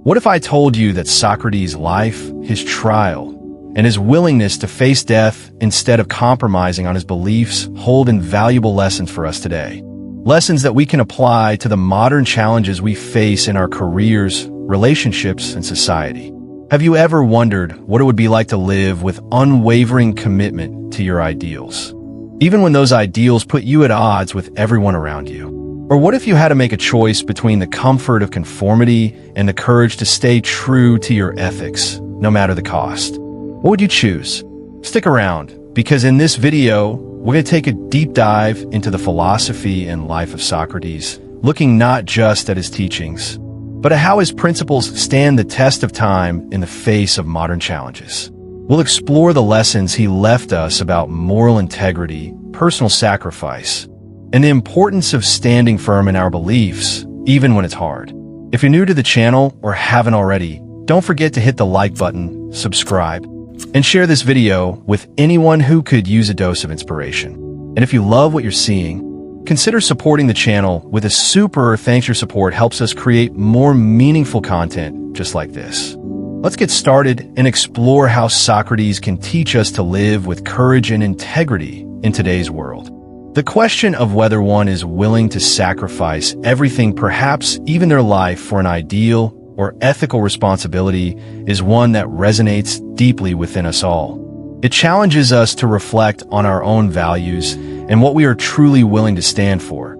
What if I told you that Socrates' life, his trial, and his willingness to face death instead of compromising on his beliefs hold invaluable lessons for us today? Lessons that we can apply to the modern challenges we face in our careers, relationships, and society. Have you ever wondered what it would be like to live with unwavering commitment to your ideals, even when those ideals put you at odds with everyone around you? Or what if you had to make a choice between the comfort of conformity and the courage to stay true to your ethics, no matter the cost? What would you choose? Stick around, because in this video, we're going to take a deep dive into the philosophy and life of Socrates, looking not just at his teachings, but at how his principles stand the test of time in the face of modern challenges. We'll explore the lessons he left us about moral integrity, personal sacrifice, and the importance of standing firm in our beliefs, even when it's hard. If you're new to the channel or haven't already, don't forget to hit the like button, subscribe, and share this video with anyone who could use a dose of inspiration. And if you love what you're seeing, consider supporting the channel with a super thanks. Your support helps us create more meaningful content just like this. Let's get started and explore how Socrates can teach us to live with courage and integrity in today's world. The question of whether one is willing to sacrifice everything, perhaps even their life, for an ideal or ethical responsibility is one that resonates deeply within us all. It challenges us to reflect on our own values and what we are truly willing to stand for,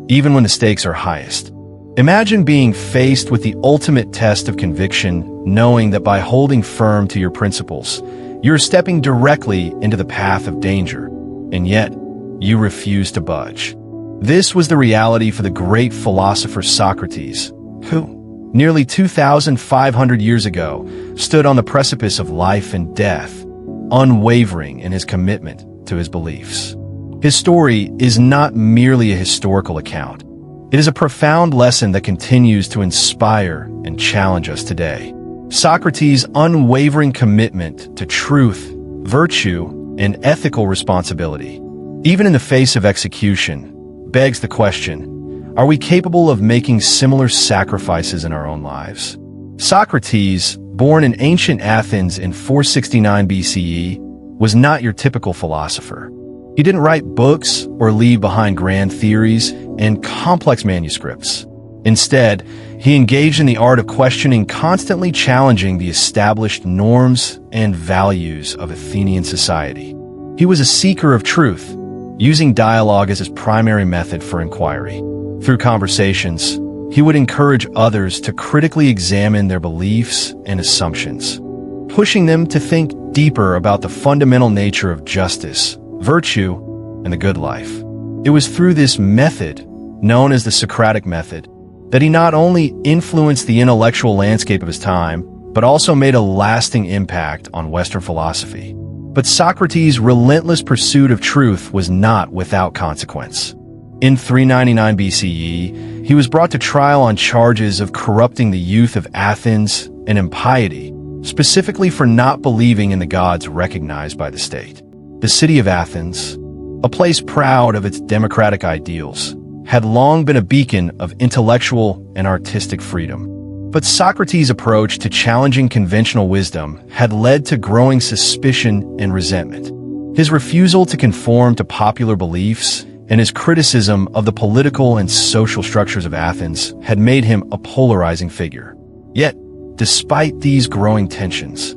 even when the stakes are highest. Imagine being faced with the ultimate test of conviction, knowing that by holding firm to your principles, you're stepping directly into the path of danger, and yet you refuse to budge. This was the reality for the great philosopher Socrates, who, nearly 2,500 years ago, stood on the precipice of life and death, unwavering in his commitment to his beliefs. His story is not merely a historical account. It is a profound lesson that continues to inspire and challenge us today. Socrates' unwavering commitment to truth, virtue, and ethical responsibility, even in the face of execution, begs the question, are we capable of making similar sacrifices in our own lives? Socrates, born in ancient Athens in 469 BCE, was not your typical philosopher. He didn't write books or leave behind grand theories and complex manuscripts. Instead, he engaged in the art of questioning, constantly challenging the established norms and values of Athenian society. He was a seeker of truth, using dialogue as his primary method for inquiry. Through conversations, he would encourage others to critically examine their beliefs and assumptions, pushing them to think deeper about the fundamental nature of justice, virtue, and the good life. It was through this method, known as the Socratic method, that he not only influenced the intellectual landscape of his time, but also made a lasting impact on Western philosophy. But Socrates' relentless pursuit of truth was not without consequence. In 399 BCE, he was brought to trial on charges of corrupting the youth of Athens and impiety, specifically for not believing in the gods recognized by the state. The city of Athens, a place proud of its democratic ideals, had long been a beacon of intellectual and artistic freedom. But Socrates' approach to challenging conventional wisdom had led to growing suspicion and resentment. His refusal to conform to popular beliefs and his criticism of the political and social structures of Athens had made him a polarizing figure. Yet, despite these growing tensions,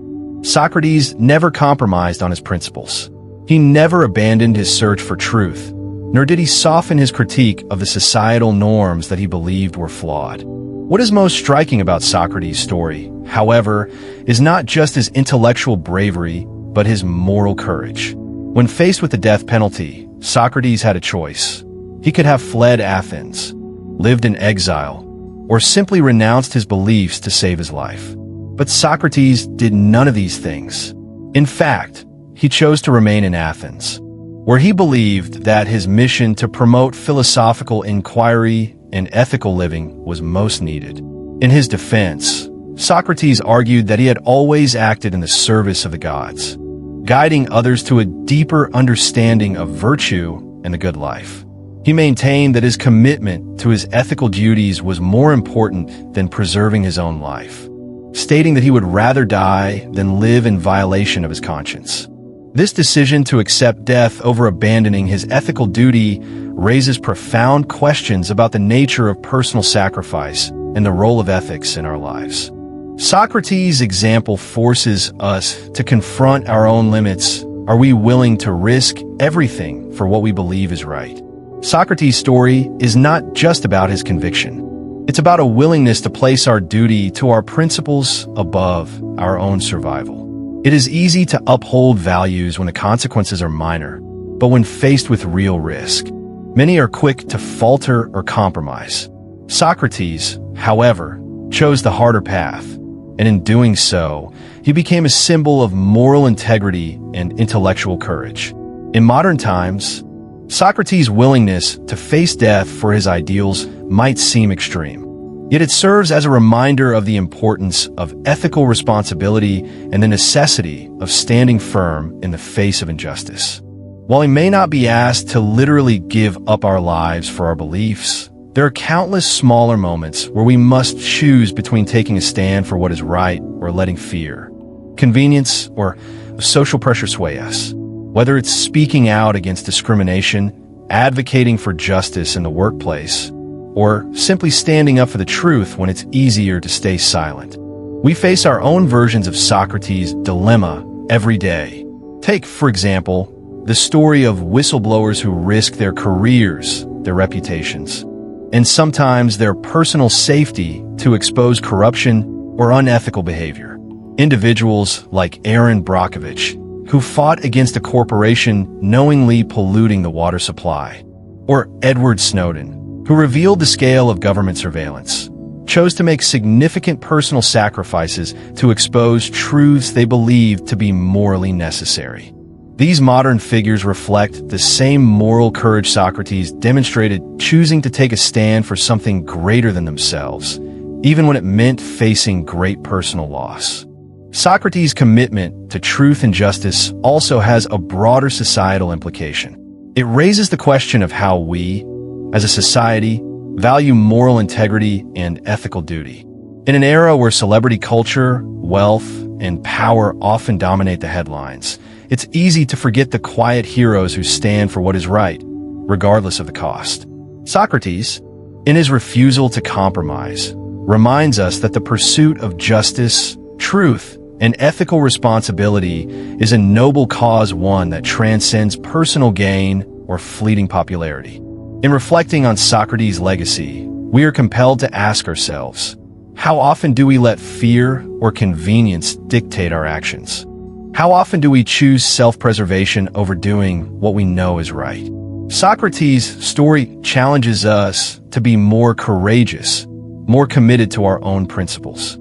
Socrates never compromised on his principles. He never abandoned his search for truth, nor did he soften his critique of the societal norms that he believed were flawed. What is most striking about Socrates' story, however, is not just his intellectual bravery, but his moral courage. When faced with the death penalty, Socrates had a choice. He could have fled Athens, lived in exile, or simply renounced his beliefs to save his life. But Socrates did none of these things. In fact, he chose to remain in Athens, where he believed that his mission to promote philosophical inquiry and ethical living was most needed. In his defense, Socrates argued that he had always acted in the service of the gods, guiding others to a deeper understanding of virtue and the good life. He maintained that his commitment to his ethical duties was more important than preserving his own life. stating that he would rather die than live in violation of his conscience. This decision to accept death over abandoning his ethical duty raises profound questions about the nature of personal sacrifice and the role of ethics in our lives. Socrates' example forces us to confront our own limits. Are we willing to risk everything for what we believe is right? Socrates' story is not just about his conviction. It's about a willingness to place our duty to our principles above our own survival. It is easy to uphold values when the consequences are minor, but when faced with real risk, many are quick to falter or compromise. Socrates, however, chose the harder path, and in doing so, he became a symbol of moral integrity and intellectual courage. In modern times, Socrates' willingness to face death for his ideals might seem extreme. Yet it serves as a reminder of the importance of ethical responsibility and the necessity of standing firm in the face of injustice. While we may not be asked to literally give up our lives for our beliefs, there are countless smaller moments where we must choose between taking a stand for what is right or letting fear, convenience, or social pressure sway us. Whether it's speaking out against discrimination, advocating for justice in the workplace, or simply standing up for the truth when it's easier to stay silent. We face our own versions of Socrates' dilemma every day. Take, for example, the story of whistleblowers who risk their careers, their reputations, and sometimes their personal safety to expose corruption or unethical behavior. Individuals like Aaron Brockovich, who fought against a corporation knowingly polluting the water supply, or Edward Snowden, who revealed the scale of government surveillance, chose to make significant personal sacrifices to expose truths they believed to be morally necessary. These modern figures reflect the same moral courage Socrates demonstrated, choosing to take a stand for something greater than themselves, even when it meant facing great personal loss. Socrates' commitment to truth and justice also has a broader societal implication. It raises the question of how we, as a society, value moral integrity and ethical duty. In an era where celebrity culture, wealth, and power often dominate the headlines, it's easy to forget the quiet heroes who stand for what is right, regardless of the cost. Socrates, in his refusal to compromise, reminds us that the pursuit of justice, truth, and ethical responsibility is a noble cause, one that transcends personal gain or fleeting popularity. In reflecting on Socrates' legacy, we are compelled to ask ourselves, how often do we let fear or convenience dictate our actions? How often do we choose self-preservation over doing what we know is right? Socrates' story challenges us to be more courageous, more committed to our own principles,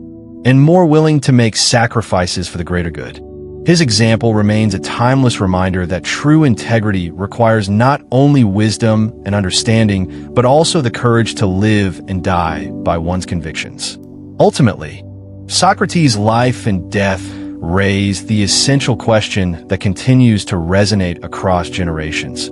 and more willing to make sacrifices for the greater good. His example remains a timeless reminder that true integrity requires not only wisdom and understanding, but also the courage to live and die by one's convictions. Ultimately, Socrates' life and death raise the essential question that continues to resonate across generations.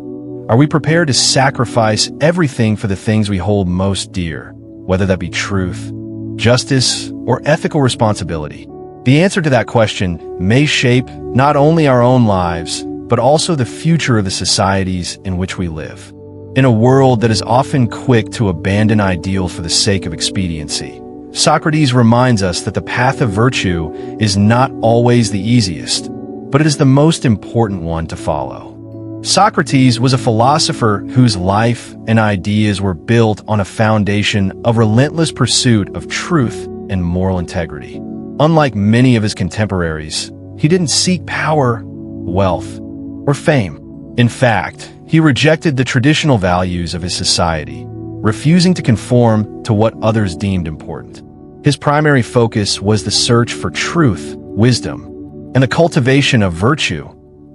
Are we prepared to sacrifice everything for the things we hold most dear, whether that be truth, justice, or ethical responsibility? The answer to that question may shape not only our own lives, but also the future of the societies in which we live. In a world that is often quick to abandon ideals for the sake of expediency, Socrates reminds us that the path of virtue is not always the easiest, but it is the most important one to follow. Socrates was a philosopher whose life and ideas were built on a foundation of relentless pursuit of truth and moral integrity. Unlike many of his contemporaries, he didn't seek power, wealth, or fame. In fact, he rejected the traditional values of his society, refusing to conform to what others deemed important. His primary focus was the search for truth, wisdom, and the cultivation of virtue,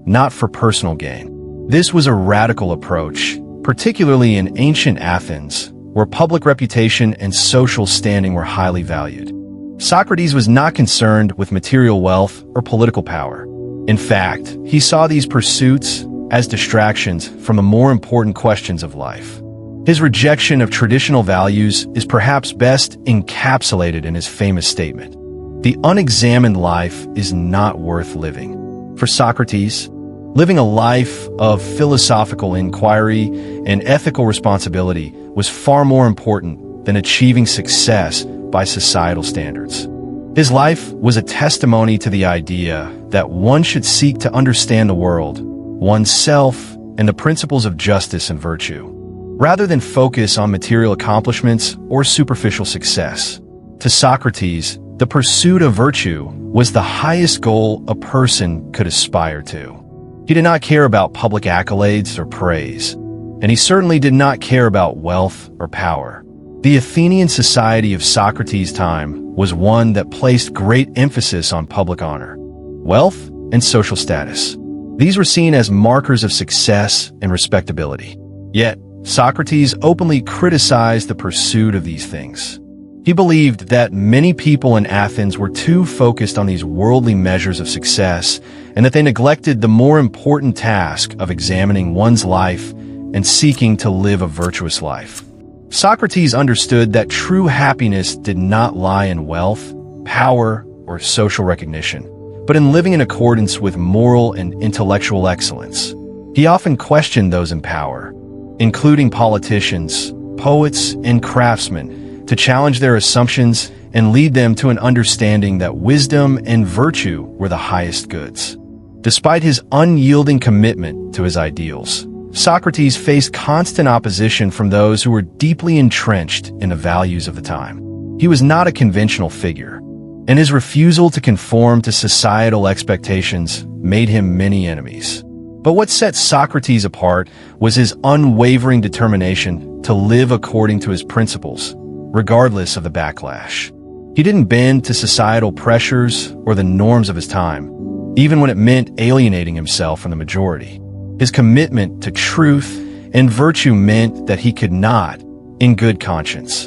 not for personal gain. This was a radical approach, particularly in ancient Athens, where public reputation and social standing were highly valued. Socrates was not concerned with material wealth or political power. In fact, he saw these pursuits as distractions from the more important questions of life. His rejection of traditional values is perhaps best encapsulated in his famous statement, The unexamined life is not worth living. For Socrates, living a life of philosophical inquiry and ethical responsibility was far more important than achieving success by societal standards. His life was a testimony to the idea that one should seek to understand the world, oneself, and the principles of justice and virtue, rather than focus on material accomplishments or superficial success. To Socrates, the pursuit of virtue was the highest goal a person could aspire to. He did not care about public accolades or praise, and he certainly did not care about wealth or power. The Athenian society of Socrates' time was one that placed great emphasis on public honor, wealth, and social status. These were seen as markers of success and respectability. Yet, Socrates openly criticized the pursuit of these things. He believed that many people in Athens were too focused on these worldly measures of success and that they neglected the more important task of examining one's life and seeking to live a virtuous life. Socrates understood that true happiness did not lie in wealth, power, or social recognition, but in living in accordance with moral and intellectual excellence. He often questioned those in power, including politicians, poets, and craftsmen, to challenge their assumptions and lead them to an understanding that wisdom and virtue were the highest goods. Despite his unyielding commitment to his ideals, Socrates faced constant opposition from those who were deeply entrenched in the values of the time. He was not a conventional figure, and his refusal to conform to societal expectations made him many enemies. But what set Socrates apart was his unwavering determination to live according to his principles, regardless of the backlash. He didn't bend to societal pressures or the norms of his time, even when it meant alienating himself from the majority. His commitment to truth and virtue meant that he could not, in good conscience,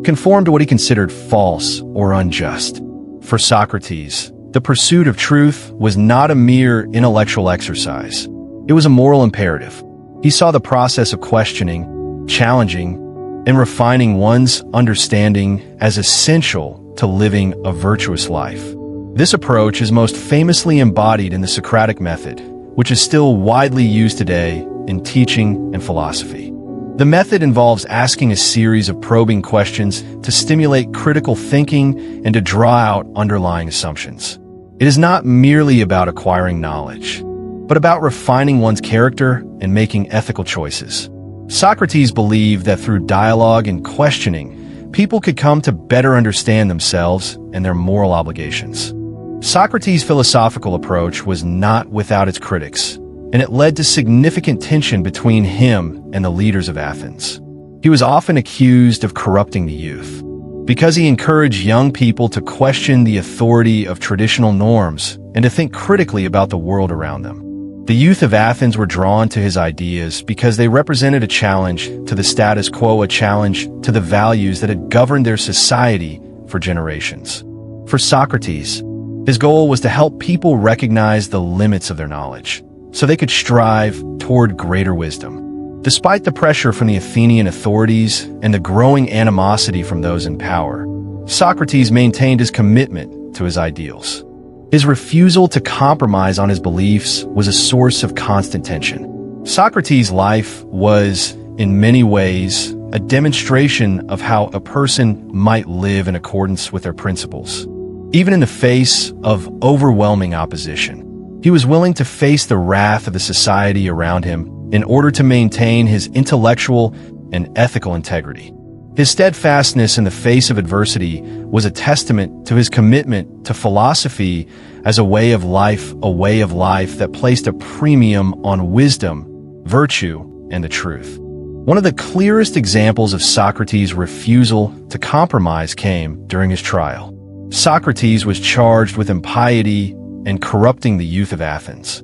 conform to what he considered false or unjust. For Socrates, the pursuit of truth was not a mere intellectual exercise. It was a moral imperative. He saw the process of questioning, challenging, and refining one's understanding as essential to living a virtuous life. This approach is most famously embodied in the Socratic method, which is still widely used today in teaching and philosophy. The method involves asking a series of probing questions to stimulate critical thinking and to draw out underlying assumptions. It is not merely about acquiring knowledge, but about refining one's character and making ethical choices. Socrates believed that through dialogue and questioning, people could come to better understand themselves and their moral obligations. Socrates' philosophical approach was not without its critics, and it led to significant tension between him and the leaders of Athens. He was often accused of corrupting the youth, because he encouraged young people to question the authority of traditional norms and to think critically about the world around them. The youth of Athens were drawn to his ideas because they represented a challenge to the status quo, a challenge to the values that had governed their society for generations. For Socrates, his goal was to help people recognize the limits of their knowledge, so they could strive toward greater wisdom. Despite the pressure from the Athenian authorities and the growing animosity from those in power, Socrates maintained his commitment to his ideals. His refusal to compromise on his beliefs was a source of constant tension. Socrates' life was, in many ways, a demonstration of how a person might live in accordance with their principles. Even in the face of overwhelming opposition, he was willing to face the wrath of the society around him in order to maintain his intellectual and ethical integrity. His steadfastness in the face of adversity was a testament to his commitment to philosophy as a way of life that placed a premium on wisdom, virtue, and the truth. One of the clearest examples of Socrates' refusal to compromise came during his trial. Socrates was charged with impiety and corrupting the youth of Athens,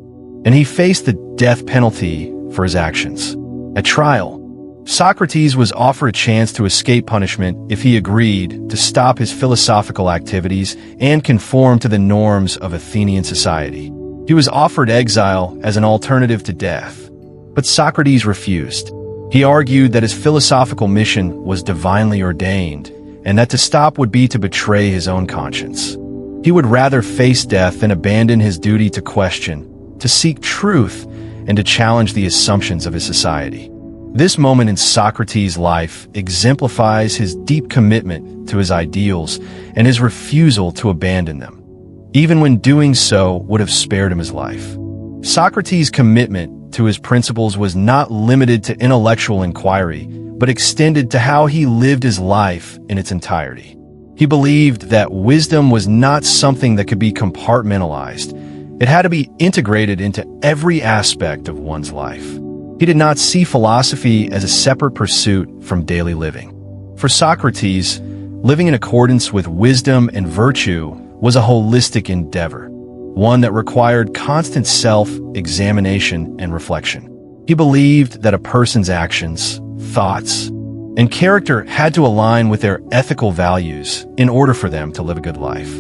and he faced the death penalty for his actions. At trial, Socrates was offered a chance to escape punishment if he agreed to stop his philosophical activities and conform to the norms of Athenian society. He was offered exile as an alternative to death, but Socrates refused. He argued that his philosophical mission was divinely ordained, and that to stop would be to betray his own conscience. He would rather face death than abandon his duty to question, to seek truth, and to challenge the assumptions of his society. This moment in Socrates' life exemplifies his deep commitment to his ideals and his refusal to abandon them, even when doing so would have spared him his life. Socrates' commitment to his principles was not limited to intellectual inquiry, but extended to how he lived his life in its entirety. He believed that wisdom was not something that could be compartmentalized. It had to be integrated into every aspect of one's life. He did not see philosophy as a separate pursuit from daily living. For Socrates, living in accordance with wisdom and virtue was a holistic endeavor, one that required constant self-examination and reflection. He believed that a person's actions, thoughts, and character had to align with their ethical values in order for them to live a good life.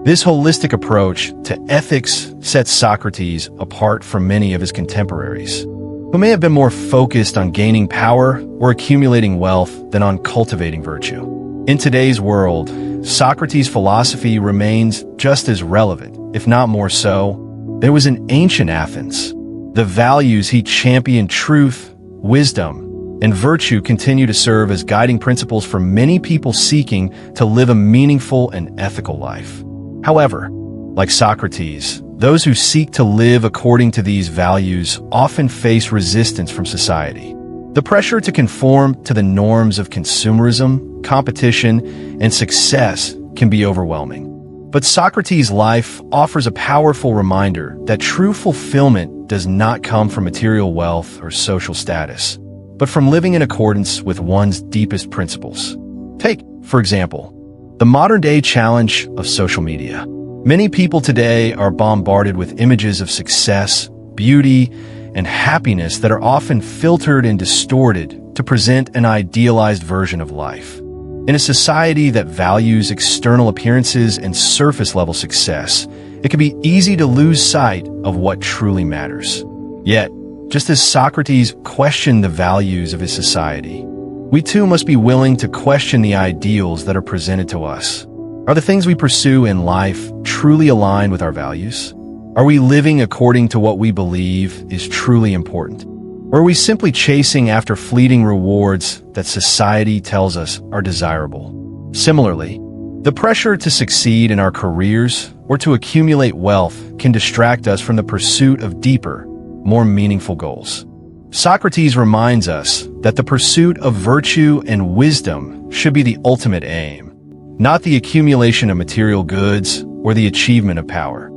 This holistic approach to ethics sets Socrates apart from many of his contemporaries, who may have been more focused on gaining power or accumulating wealth than on cultivating virtue. In today's world, Socrates' philosophy remains just as relevant, if not more so. There was in ancient Athens. The values he championed, truth, wisdom, and virtue, continue to serve as guiding principles for many people seeking to live a meaningful and ethical life. However, like Socrates, those who seek to live according to these values often face resistance from society. The pressure to conform to the norms of consumerism, competition, and success can be overwhelming. But Socrates' life offers a powerful reminder that true fulfillment does not come from material wealth or social status, but from living in accordance with one's deepest principles. Take, for example, the modern-day challenge of social media. Many people today are bombarded with images of success, beauty, and happiness that are often filtered and distorted to present an idealized version of life. In a society that values external appearances and surface-level success, it can be easy to lose sight of what truly matters. Yet, just as Socrates questioned the values of his society, we too must be willing to question the ideals that are presented to us. Are the things we pursue in life truly aligned with our values? Are we living according to what we believe is truly important? Or are we simply chasing after fleeting rewards that society tells us are desirable? Similarly, the pressure to succeed in our careers or to accumulate wealth can distract us from the pursuit of deeper, more meaningful goals. Socrates reminds us that the pursuit of virtue and wisdom should be the ultimate aim, not the accumulation of material goods or the achievement of power.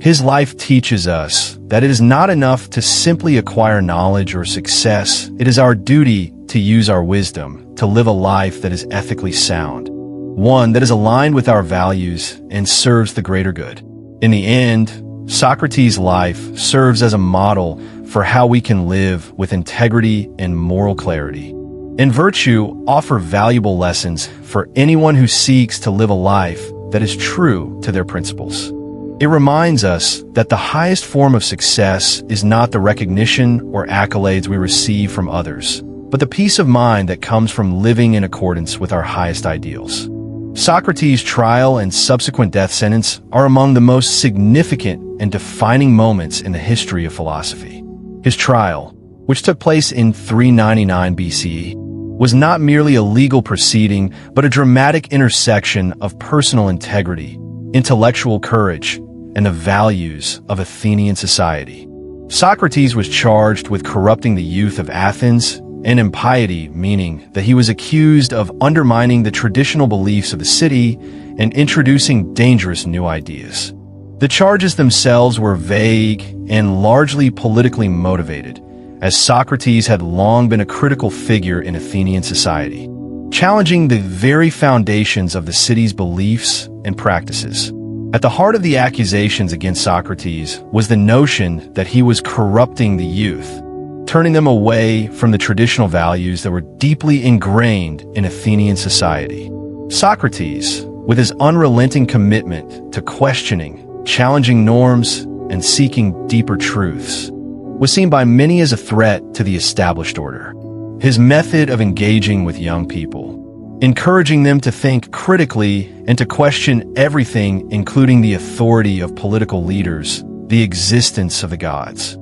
His life teaches us that it is not enough to simply acquire knowledge or success. It is our duty to use our wisdom to live a life that is ethically sound, one that is aligned with our values and serves the greater good. In the end, Socrates' life serves as a model for how we can live with integrity and moral clarity. And virtue offer valuable lessons for anyone who seeks to live a life that is true to their principles. It reminds us that the highest form of success is not the recognition or accolades we receive from others, but the peace of mind that comes from living in accordance with our highest ideals. Socrates' trial and subsequent death sentence are among the most significant and defining moments in the history of philosophy. His trial, which took place in 399 BCE, was not merely a legal proceeding, but a dramatic intersection of personal integrity, intellectual courage, and the values of Athenian society. Socrates was charged with corrupting the youth of Athens and impiety, meaning that he was accused of undermining the traditional beliefs of the city and introducing dangerous new ideas. The charges themselves were vague and largely politically motivated, as Socrates had long been a critical figure in Athenian society, challenging the very foundations of the city's beliefs and practices. At the heart of the accusations against Socrates was the notion that he was corrupting the youth, turning them away from the traditional values that were deeply ingrained in Athenian society. Socrates, with his unrelenting commitment to questioning, challenging norms, and seeking deeper truths, was seen by many as a threat to the established order. His method of engaging with young people, encouraging them to think critically and to question everything, including the authority of political leaders, the existence of the gods,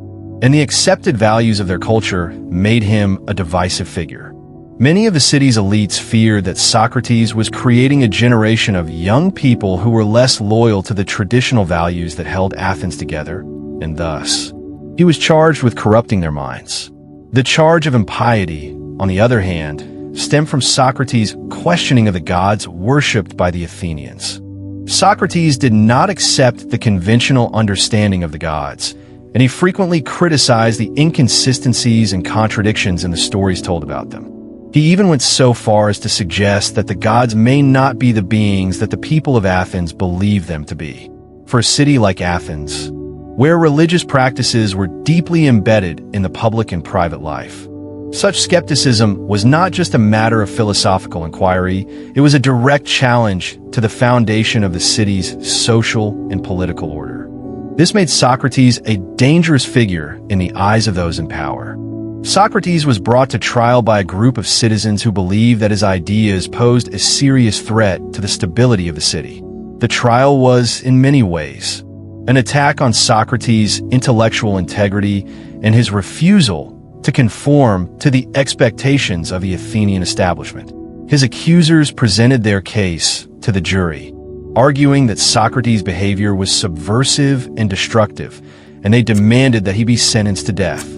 and the accepted values of their culture made him a divisive figure. Many of the city's elites feared that Socrates was creating a generation of young people who were less loyal to the traditional values that held Athens together, and thus, he was charged with corrupting their minds. The charge of impiety, on the other hand, stemmed from Socrates' questioning of the gods worshipped by the Athenians. Socrates did not accept the conventional understanding of the gods, and he frequently criticized the inconsistencies and contradictions in the stories told about them. He even went so far as to suggest that the gods may not be the beings that the people of Athens believed them to be. For a city like Athens, where religious practices were deeply embedded in the public and private life, such skepticism was not just a matter of philosophical inquiry, it was a direct challenge to the foundation of the city's social and political order. This made Socrates a dangerous figure in the eyes of those in power. Socrates was brought to trial by a group of citizens who believed that his ideas posed a serious threat to the stability of the city. The trial was, in many ways, an attack on Socrates' intellectual integrity and his refusal to conform to the expectations of the Athenian establishment. His accusers presented their case to the jury, arguing that Socrates' behavior was subversive and destructive, and they demanded that he be sentenced to death.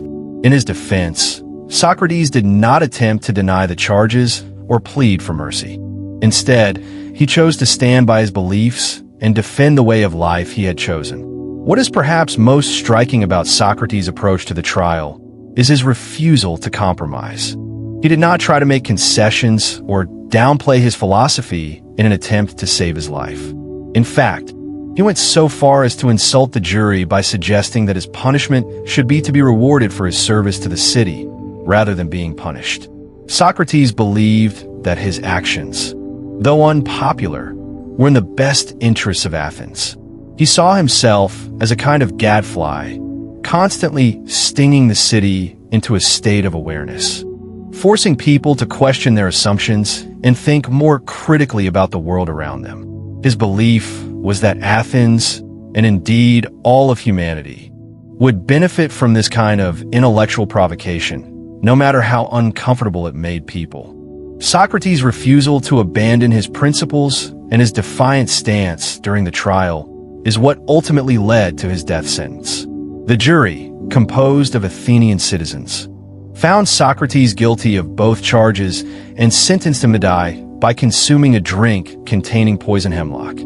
In his defense, Socrates did not attempt to deny the charges or plead for mercy. Instead, he chose to stand by his beliefs and defend the way of life he had chosen. What is perhaps most striking about Socrates' approach to the trial is his refusal to compromise. He did not try to make concessions or downplay his philosophy in an attempt to save his life. In fact, he went so far as to insult the jury by suggesting that his punishment should be to be rewarded for his service to the city, rather than being punished. Socrates believed that his actions, though unpopular, were in the best interests of Athens. He saw himself as a kind of gadfly, constantly stinging the city into a state of awareness, forcing people to question their assumptions and think more critically about the world around them. His belief was that Athens, and indeed all of humanity, would benefit from this kind of intellectual provocation, no matter how uncomfortable it made people. Socrates' refusal to abandon his principles and his defiant stance during the trial is what ultimately led to his death sentence. The jury, composed of Athenian citizens, found Socrates guilty of both charges and sentenced him to die by consuming a drink containing poison hemlock.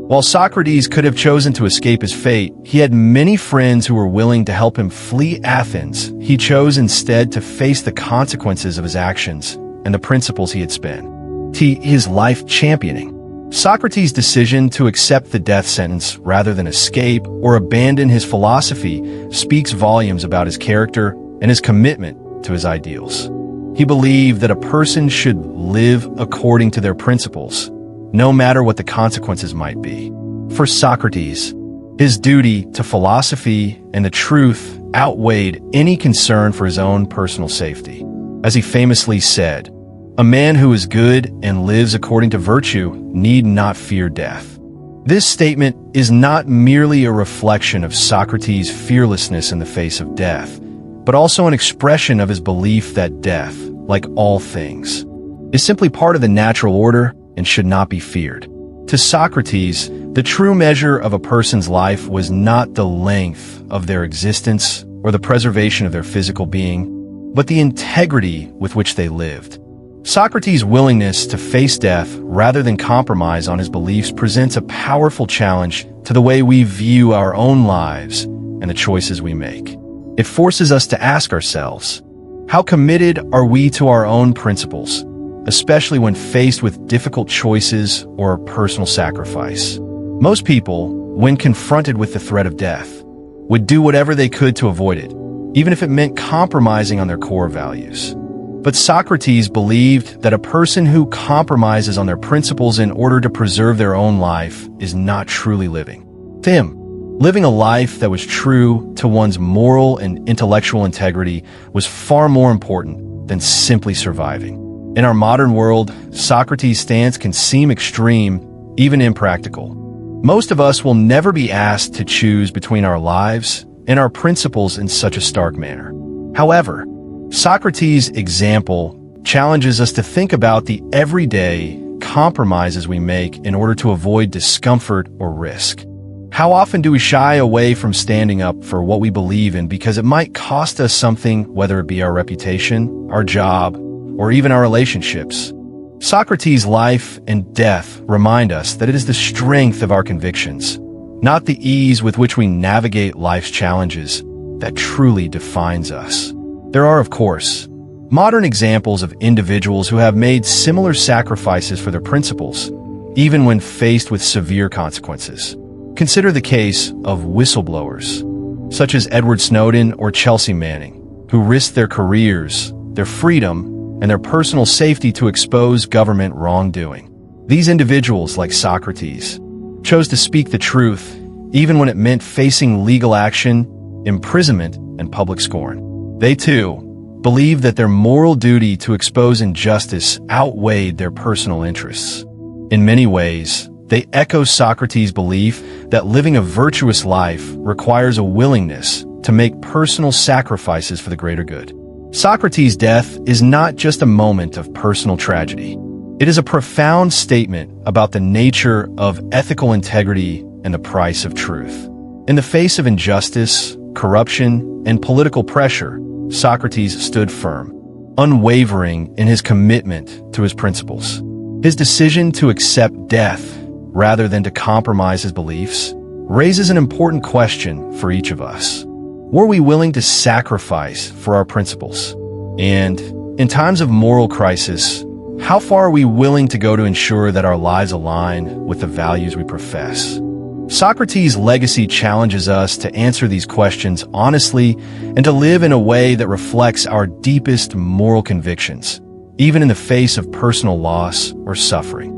While Socrates could have chosen to escape his fate, he had many friends who were willing to help him flee Athens. He chose instead to face the consequences of his actions and the principles he had spent his life championing. Socrates' decision to accept the death sentence rather than escape or abandon his philosophy speaks volumes about his character and his commitment to his ideals. He believed that a person should live according to their principles, no matter what the consequences might be. For Socrates, his duty to philosophy and the truth outweighed any concern for his own personal safety. As he famously said, "A man who is good and lives according to virtue need not fear death." This statement is not merely a reflection of Socrates' fearlessness in the face of death, but also an expression of his belief that death, like all things, is simply part of the natural order and should not be feared. To Socrates, the true measure of a person's life was not the length of their existence or the preservation of their physical being, but the integrity with which they lived. Socrates' willingness to face death rather than compromise on his beliefs presents a powerful challenge to the way we view our own lives and the choices we make. It forces us to ask ourselves, how committed are we to our own principles, especially when faced with difficult choices or personal sacrifice? Most people, when confronted with the threat of death, would do whatever they could to avoid it, even if it meant compromising on their core values. But Socrates believed that a person who compromises on their principles in order to preserve their own life is not truly living. To him, living a life that was true to one's moral and intellectual integrity was far more important than simply surviving. In our modern world, Socrates' stance can seem extreme, even impractical. Most of us will never be asked to choose between our lives and our principles in such a stark manner. However, Socrates' example challenges us to think about the everyday compromises we make in order to avoid discomfort or risk. How often do we shy away from standing up for what we believe in because it might cost us something, whether it be our reputation, our job, or even our relationships? Socrates' life and death remind us that it is the strength of our convictions, not the ease with which we navigate life's challenges, that truly defines us. There are, of course, modern examples of individuals who have made similar sacrifices for their principles, even when faced with severe consequences. Consider the case of whistleblowers, such as Edward Snowden or Chelsea Manning, who risked their careers, their freedom, and their personal safety to expose government wrongdoing. These individuals, like Socrates, chose to speak the truth, even when it meant facing legal action, imprisonment, and public scorn. They, too, believed that their moral duty to expose injustice outweighed their personal interests. In many ways, they echo Socrates' belief that living a virtuous life requires a willingness to make personal sacrifices for the greater good. Socrates' death is not just a moment of personal tragedy. It is a profound statement about the nature of ethical integrity and the price of truth. In the face of injustice, corruption, and political pressure, Socrates stood firm, unwavering in his commitment to his principles. His decision to accept death rather than to compromise his beliefs raises an important question for each of us. Were we willing to sacrifice for our principles? And in times of moral crisis, how far are we willing to go to ensure that our lives align with the values we profess? Socrates' legacy challenges us to answer these questions honestly and to live in a way that reflects our deepest moral convictions, even in the face of personal loss or suffering.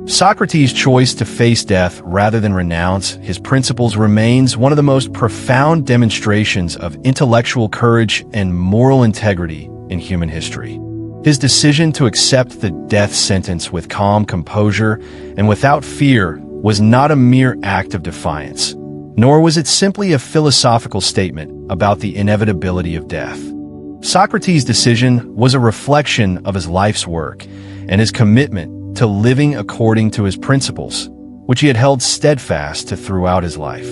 Socrates' choice to face death rather than renounce his principles remains one of the most profound demonstrations of intellectual courage and moral integrity in human history. His decision to accept the death sentence with calm composure and without fear was not a mere act of defiance, nor was it simply a philosophical statement about the inevitability of death. Socrates' decision was a reflection of his life's work and his commitment to living according to his principles, which he had held steadfast to throughout his life.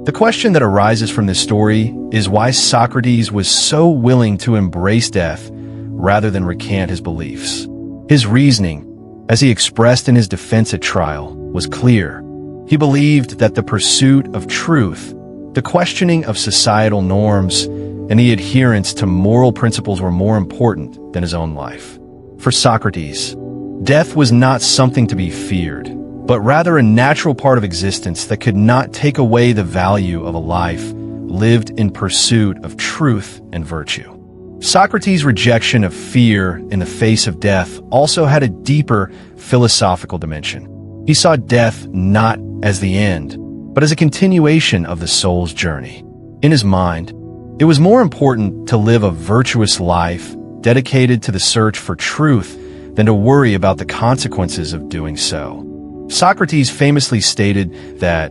The question that arises from this story is why Socrates was so willing to embrace death rather than recant his beliefs. His reasoning, as he expressed in his defense at trial, was clear. He believed that the pursuit of truth, the questioning of societal norms, and the adherence to moral principles were more important than his own life. For Socrates, death was not something to be feared, but rather a natural part of existence that could not take away the value of a life lived in pursuit of truth and virtue. Socrates' rejection of fear in the face of death also had a deeper philosophical dimension. He saw death not as the end, but as a continuation of the soul's journey. In his mind, it was more important to live a virtuous life dedicated to the search for truth than to worry about the consequences of doing so. Socrates famously stated that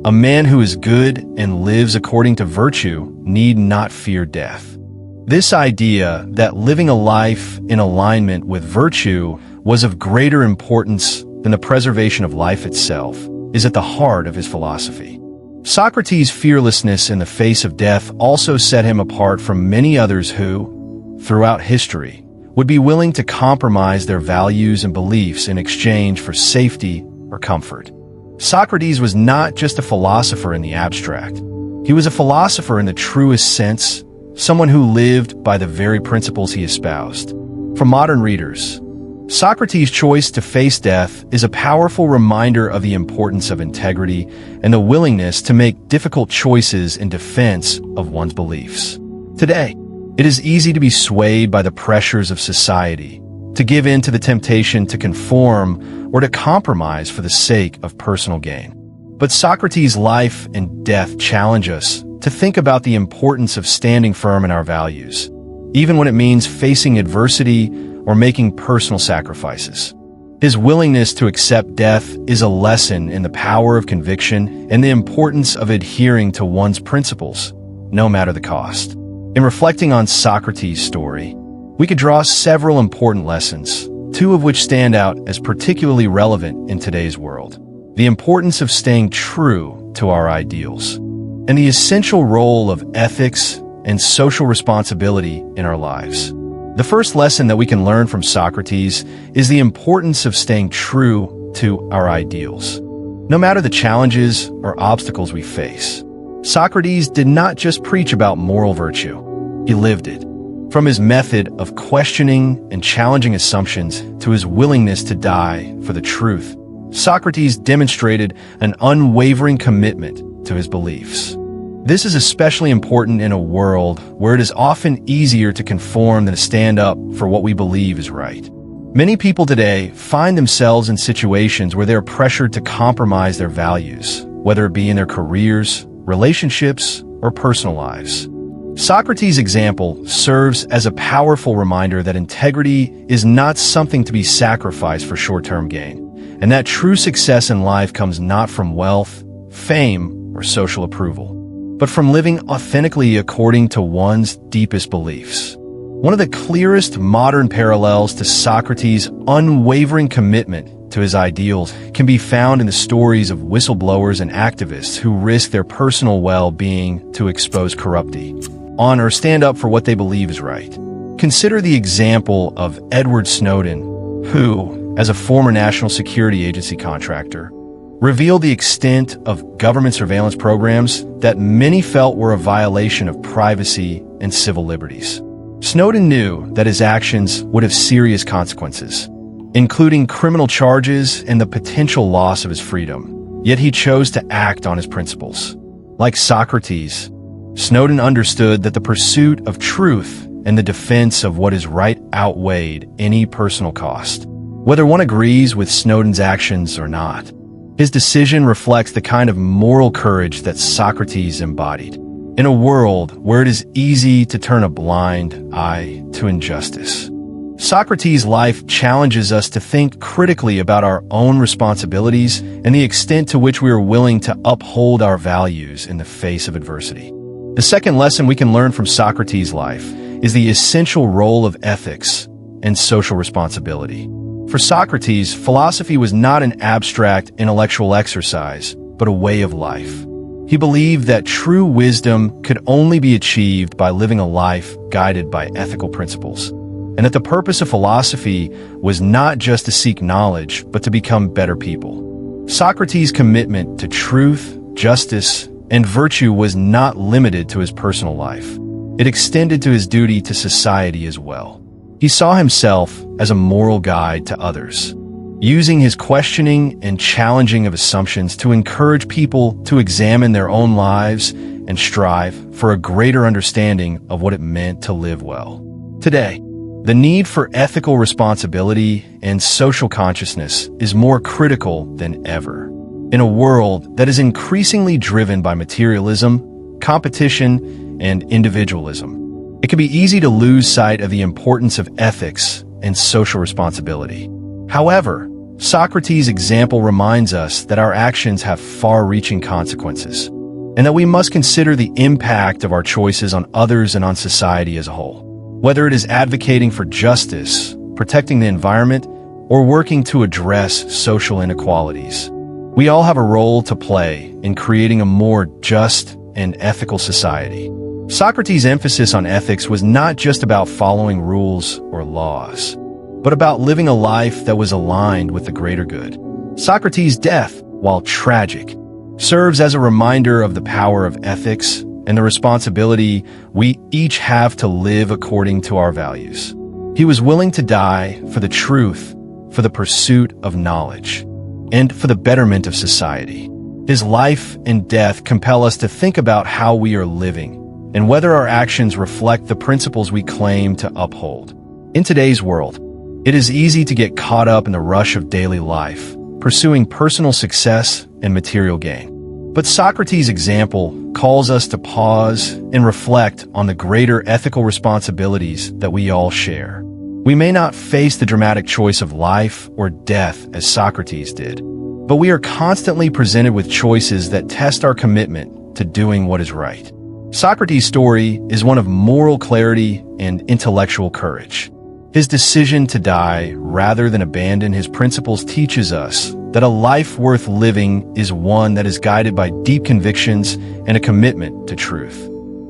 a man who is good and lives according to virtue need not fear death. This idea that living a life in alignment with virtue was of greater importance than the preservation of life itself is at the heart of his philosophy. Socrates' fearlessness in the face of death also set him apart from many others who, throughout history, would be willing to compromise their values and beliefs in exchange for safety or comfort. Socrates was not just a philosopher in the abstract. He was a philosopher in the truest sense, someone who lived by the very principles he espoused. For modern readers, Socrates' choice to face death is a powerful reminder of the importance of integrity and the willingness to make difficult choices in defense of one's beliefs. Today, it is easy to be swayed by the pressures of society, to give in to the temptation to conform or to compromise for the sake of personal gain. But Socrates' life and death challenge us to think about the importance of standing firm in our values, even when it means facing adversity or making personal sacrifices. His willingness to accept death is a lesson in the power of conviction and the importance of adhering to one's principles, no matter the cost. In reflecting on Socrates' story, we could draw several important lessons, two of which stand out as particularly relevant in today's world: the importance of staying true to our ideals, and the essential role of ethics and social responsibility in our lives. The first lesson that we can learn from Socrates is the importance of staying true to our ideals. No matter the challenges or obstacles we face, Socrates did not just preach about moral virtue, he lived it. From his method of questioning and challenging assumptions to his willingness to die for the truth, Socrates demonstrated an unwavering commitment to his beliefs. This is especially important in a world where it is often easier to conform than to stand up for what we believe is right. Many people today find themselves in situations where they are pressured to compromise their values, whether it be in their careers, relationships, or personal lives. Socrates' example serves as a powerful reminder that integrity is not something to be sacrificed for short-term gain, and that true success in life comes not from wealth, fame, or social approval, but from living authentically according to one's deepest beliefs. One of the clearest modern parallels to Socrates' unwavering commitment to his ideals can be found in the stories of whistleblowers and activists who risk their personal well-being to expose corruption, on or stand up for what they believe is right. Consider the example of Edward Snowden, who, as a former National Security Agency contractor, revealed the extent of government surveillance programs that many felt were a violation of privacy and civil liberties. Snowden knew that his actions would have serious consequences, including criminal charges and the potential loss of his freedom, yet he chose to act on his principles. Like Socrates, Snowden understood that the pursuit of truth and the defense of what is right outweighed any personal cost, whether one agrees with Snowden's actions or not. His decision reflects the kind of moral courage that Socrates embodied. In a world where it is easy to turn a blind eye to injustice, Socrates' life challenges us to think critically about our own responsibilities and the extent to which we are willing to uphold our values in the face of adversity. The second lesson we can learn from Socrates' life is the essential role of ethics and social responsibility. For Socrates, philosophy was not an abstract intellectual exercise, but a way of life. He believed that true wisdom could only be achieved by living a life guided by ethical principles, and that the purpose of philosophy was not just to seek knowledge, but to become better people. Socrates' commitment to truth, justice, and virtue was not limited to his personal life. It extended to his duty to society as well. He saw himself as a moral guide to others, using his questioning and challenging of assumptions to encourage people to examine their own lives and strive for a greater understanding of what it meant to live well. Today, the need for ethical responsibility and social consciousness is more critical than ever. In a world that is increasingly driven by materialism, competition, and individualism, it can be easy to lose sight of the importance of ethics and social responsibility. However, Socrates' example reminds us that our actions have far-reaching consequences, and that we must consider the impact of our choices on others and on society as a whole. Whether it is advocating for justice, protecting the environment, or working to address social inequalities, we all have a role to play in creating a more just and ethical society. Socrates' emphasis on ethics was not just about following rules or laws, but about living a life that was aligned with the greater good. Socrates' death, while tragic, serves as a reminder of the power of ethics and the responsibility we each have to live according to our values. He was willing to die for the truth, for the pursuit of knowledge, and for the betterment of society. His life and death compel us to think about how we are living and whether our actions reflect the principles we claim to uphold. In today's world, it is easy to get caught up in the rush of daily life, pursuing personal success and material gain. But Socrates' example calls us to pause and reflect on the greater ethical responsibilities that we all share. We may not face the dramatic choice of life or death as Socrates did, but we are constantly presented with choices that test our commitment to doing what is right. Socrates' story is one of moral clarity and intellectual courage. His decision to die rather than abandon his principles teaches us that a life worth living is one that is guided by deep convictions and a commitment to truth.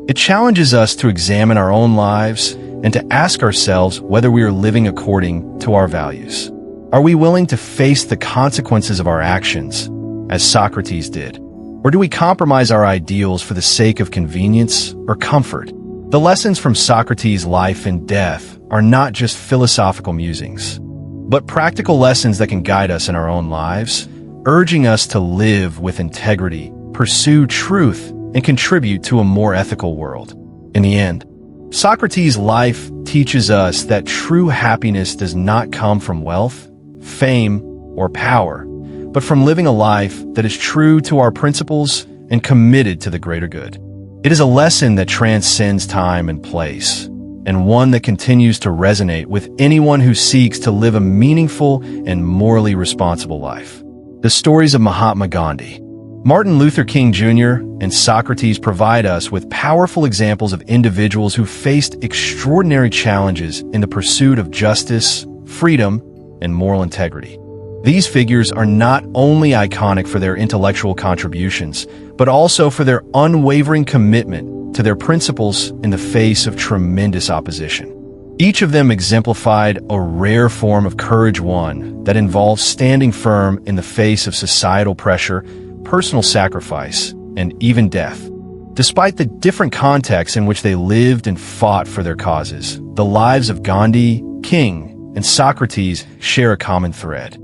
It challenges us to examine our own lives and to ask ourselves whether we are living according to our values. Are we willing to face the consequences of our actions, as Socrates did? Or do we compromise our ideals for the sake of convenience or comfort? The lessons from Socrates' life and death are not just philosophical musings, but practical lessons that can guide us in our own lives, urging us to live with integrity, pursue truth, and contribute to a more ethical world. In the end, Socrates' life teaches us that true happiness does not come from wealth, fame, or power, but from living a life that is true to our principles and committed to the greater good. It is a lesson that transcends time and place, and one that continues to resonate with anyone who seeks to live a meaningful and morally responsible life. The stories of Mahatma Gandhi, Martin Luther King Jr., and Socrates provide us with powerful examples of individuals who faced extraordinary challenges in the pursuit of justice, freedom, and moral integrity. These figures are not only iconic for their intellectual contributions, but also for their unwavering commitment to their principles in the face of tremendous opposition. Each of them exemplified a rare form of courage, one that involves standing firm in the face of societal pressure, personal sacrifice, and even death. Despite the different contexts in which they lived and fought for their causes, the lives of Gandhi, King, and Socrates share a common thread: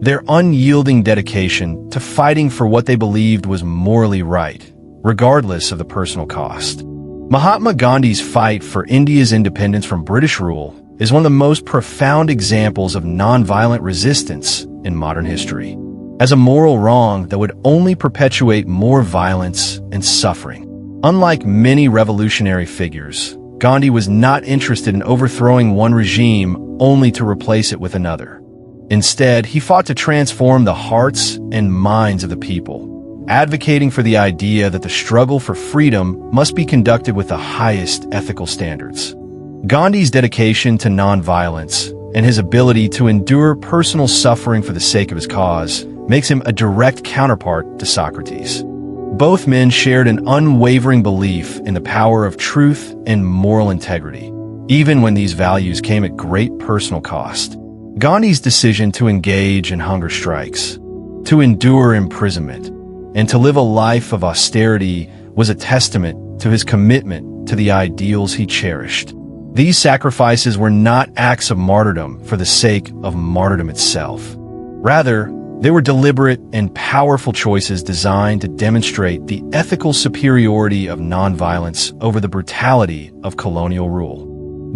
their unyielding dedication to fighting for what they believed was morally right, regardless of the personal cost. Mahatma Gandhi's fight for India's independence from British rule is one of the most profound examples of nonviolent resistance in modern history, as a moral wrong that would only perpetuate more violence and suffering. Unlike many revolutionary figures, Gandhi was not interested in overthrowing one regime only to replace it with another. Instead, he fought to transform the hearts and minds of the people, advocating for the idea that the struggle for freedom must be conducted with the highest ethical standards. Gandhi's dedication to nonviolence and his ability to endure personal suffering for the sake of his cause makes him a direct counterpart to Socrates. Both men shared an unwavering belief in the power of truth and moral integrity, even when these values came at great personal cost. Gandhi's decision to engage in hunger strikes, to endure imprisonment, and to live a life of austerity was a testament to his commitment to the ideals he cherished. These sacrifices were not acts of martyrdom for the sake of martyrdom itself. Rather, they were deliberate and powerful choices designed to demonstrate the ethical superiority of nonviolence over the brutality of colonial rule.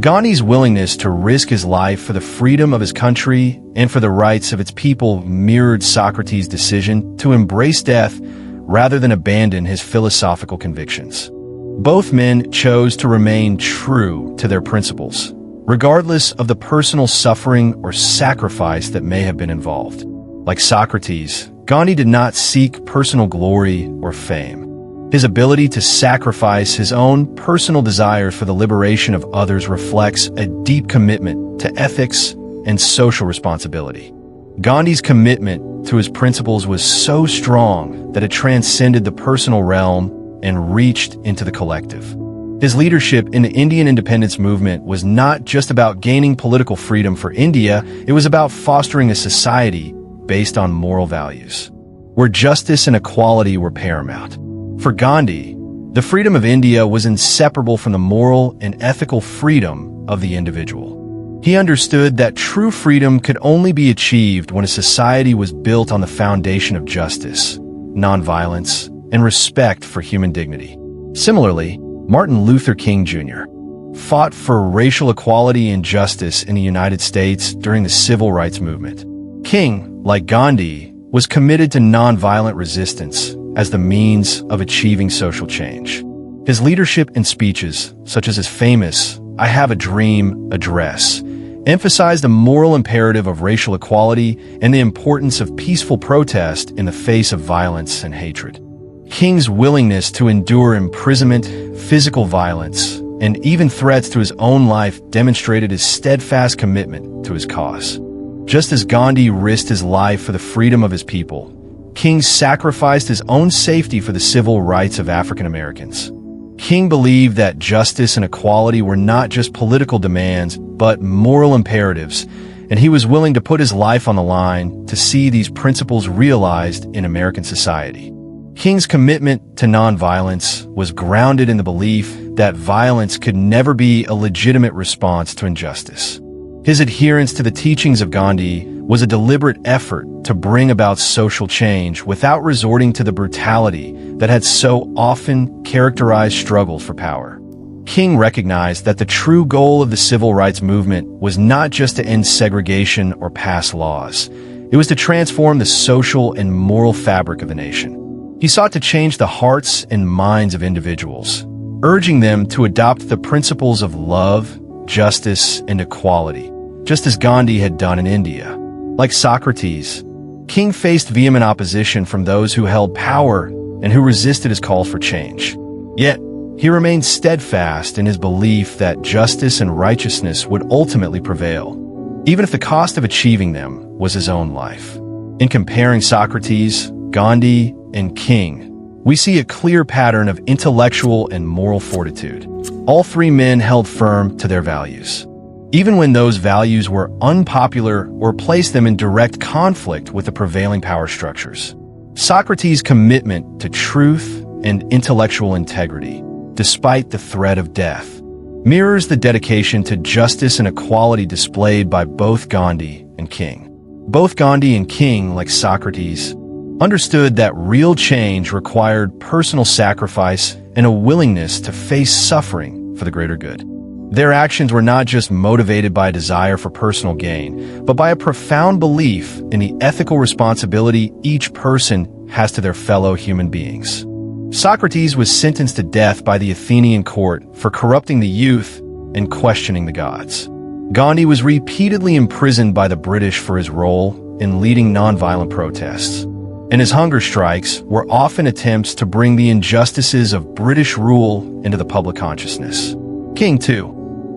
Gandhi's willingness to risk his life for the freedom of his country and for the rights of its people mirrored Socrates' decision to embrace death rather than abandon his philosophical convictions. Both men chose to remain true to their principles, regardless of the personal suffering or sacrifice that may have been involved. Like Socrates, Gandhi did not seek personal glory or fame. His ability to sacrifice his own personal desires for the liberation of others reflects a deep commitment to ethics and social responsibility. Gandhi's commitment to his principles was so strong that it transcended the personal realm and reached into the collective. His leadership in the Indian independence movement was not just about gaining political freedom for India, it was about fostering a society based on moral values, where justice and equality were paramount. For Gandhi, the freedom of India was inseparable from the moral and ethical freedom of the individual. He understood that true freedom could only be achieved when a society was built on the foundation of justice, nonviolence, and respect for human dignity. Similarly, Martin Luther King Jr. fought for racial equality and justice in the United States during the Civil Rights Movement. King, like Gandhi, was committed to nonviolent resistance as the means of achieving social change. His leadership and speeches, such as his famous "I Have a Dream" address, emphasized the moral imperative of racial equality and the importance of peaceful protest in the face of violence and hatred. King's willingness to endure imprisonment, physical violence, and even threats to his own life demonstrated his steadfast commitment to his cause. Just as Gandhi risked his life for the freedom of his people, King sacrificed his own safety for the civil rights of African Americans. King believed that justice and equality were not just political demands, but moral imperatives, and he was willing to put his life on the line to see these principles realized in American society. King's commitment to nonviolence was grounded in the belief that violence could never be a legitimate response to injustice. His adherence to the teachings of Gandhi was a deliberate effort to bring about social change without resorting to the brutality that had so often characterized struggles for power. King recognized that the true goal of the civil rights movement was not just to end segregation or pass laws. It was to transform the social and moral fabric of the nation. He sought to change the hearts and minds of individuals, urging them to adopt the principles of love, justice, and equality, just as Gandhi had done in India. Like Socrates, King faced vehement opposition from those who held power and who resisted his calls for change. Yet, he remained steadfast in his belief that justice and righteousness would ultimately prevail, even if the cost of achieving them was his own life. In comparing Socrates, Gandhi, and King, we see a clear pattern of intellectual and moral fortitude. All three men held firm to their values, even when those values were unpopular or placed them in direct conflict with the prevailing power structures. Socrates' commitment to truth and intellectual integrity, despite the threat of death, mirrors the dedication to justice and equality displayed by both Gandhi and King. Both Gandhi and King, like Socrates, understood that real change required personal sacrifice and a willingness to face suffering for the greater good. Their actions were not just motivated by a desire for personal gain, but by a profound belief in the ethical responsibility each person has to their fellow human beings. Socrates was sentenced to death by the Athenian court for corrupting the youth and questioning the gods. Gandhi was repeatedly imprisoned by the British for his role in leading nonviolent protests, and his hunger strikes were often attempts to bring the injustices of British rule into the public consciousness. King, too,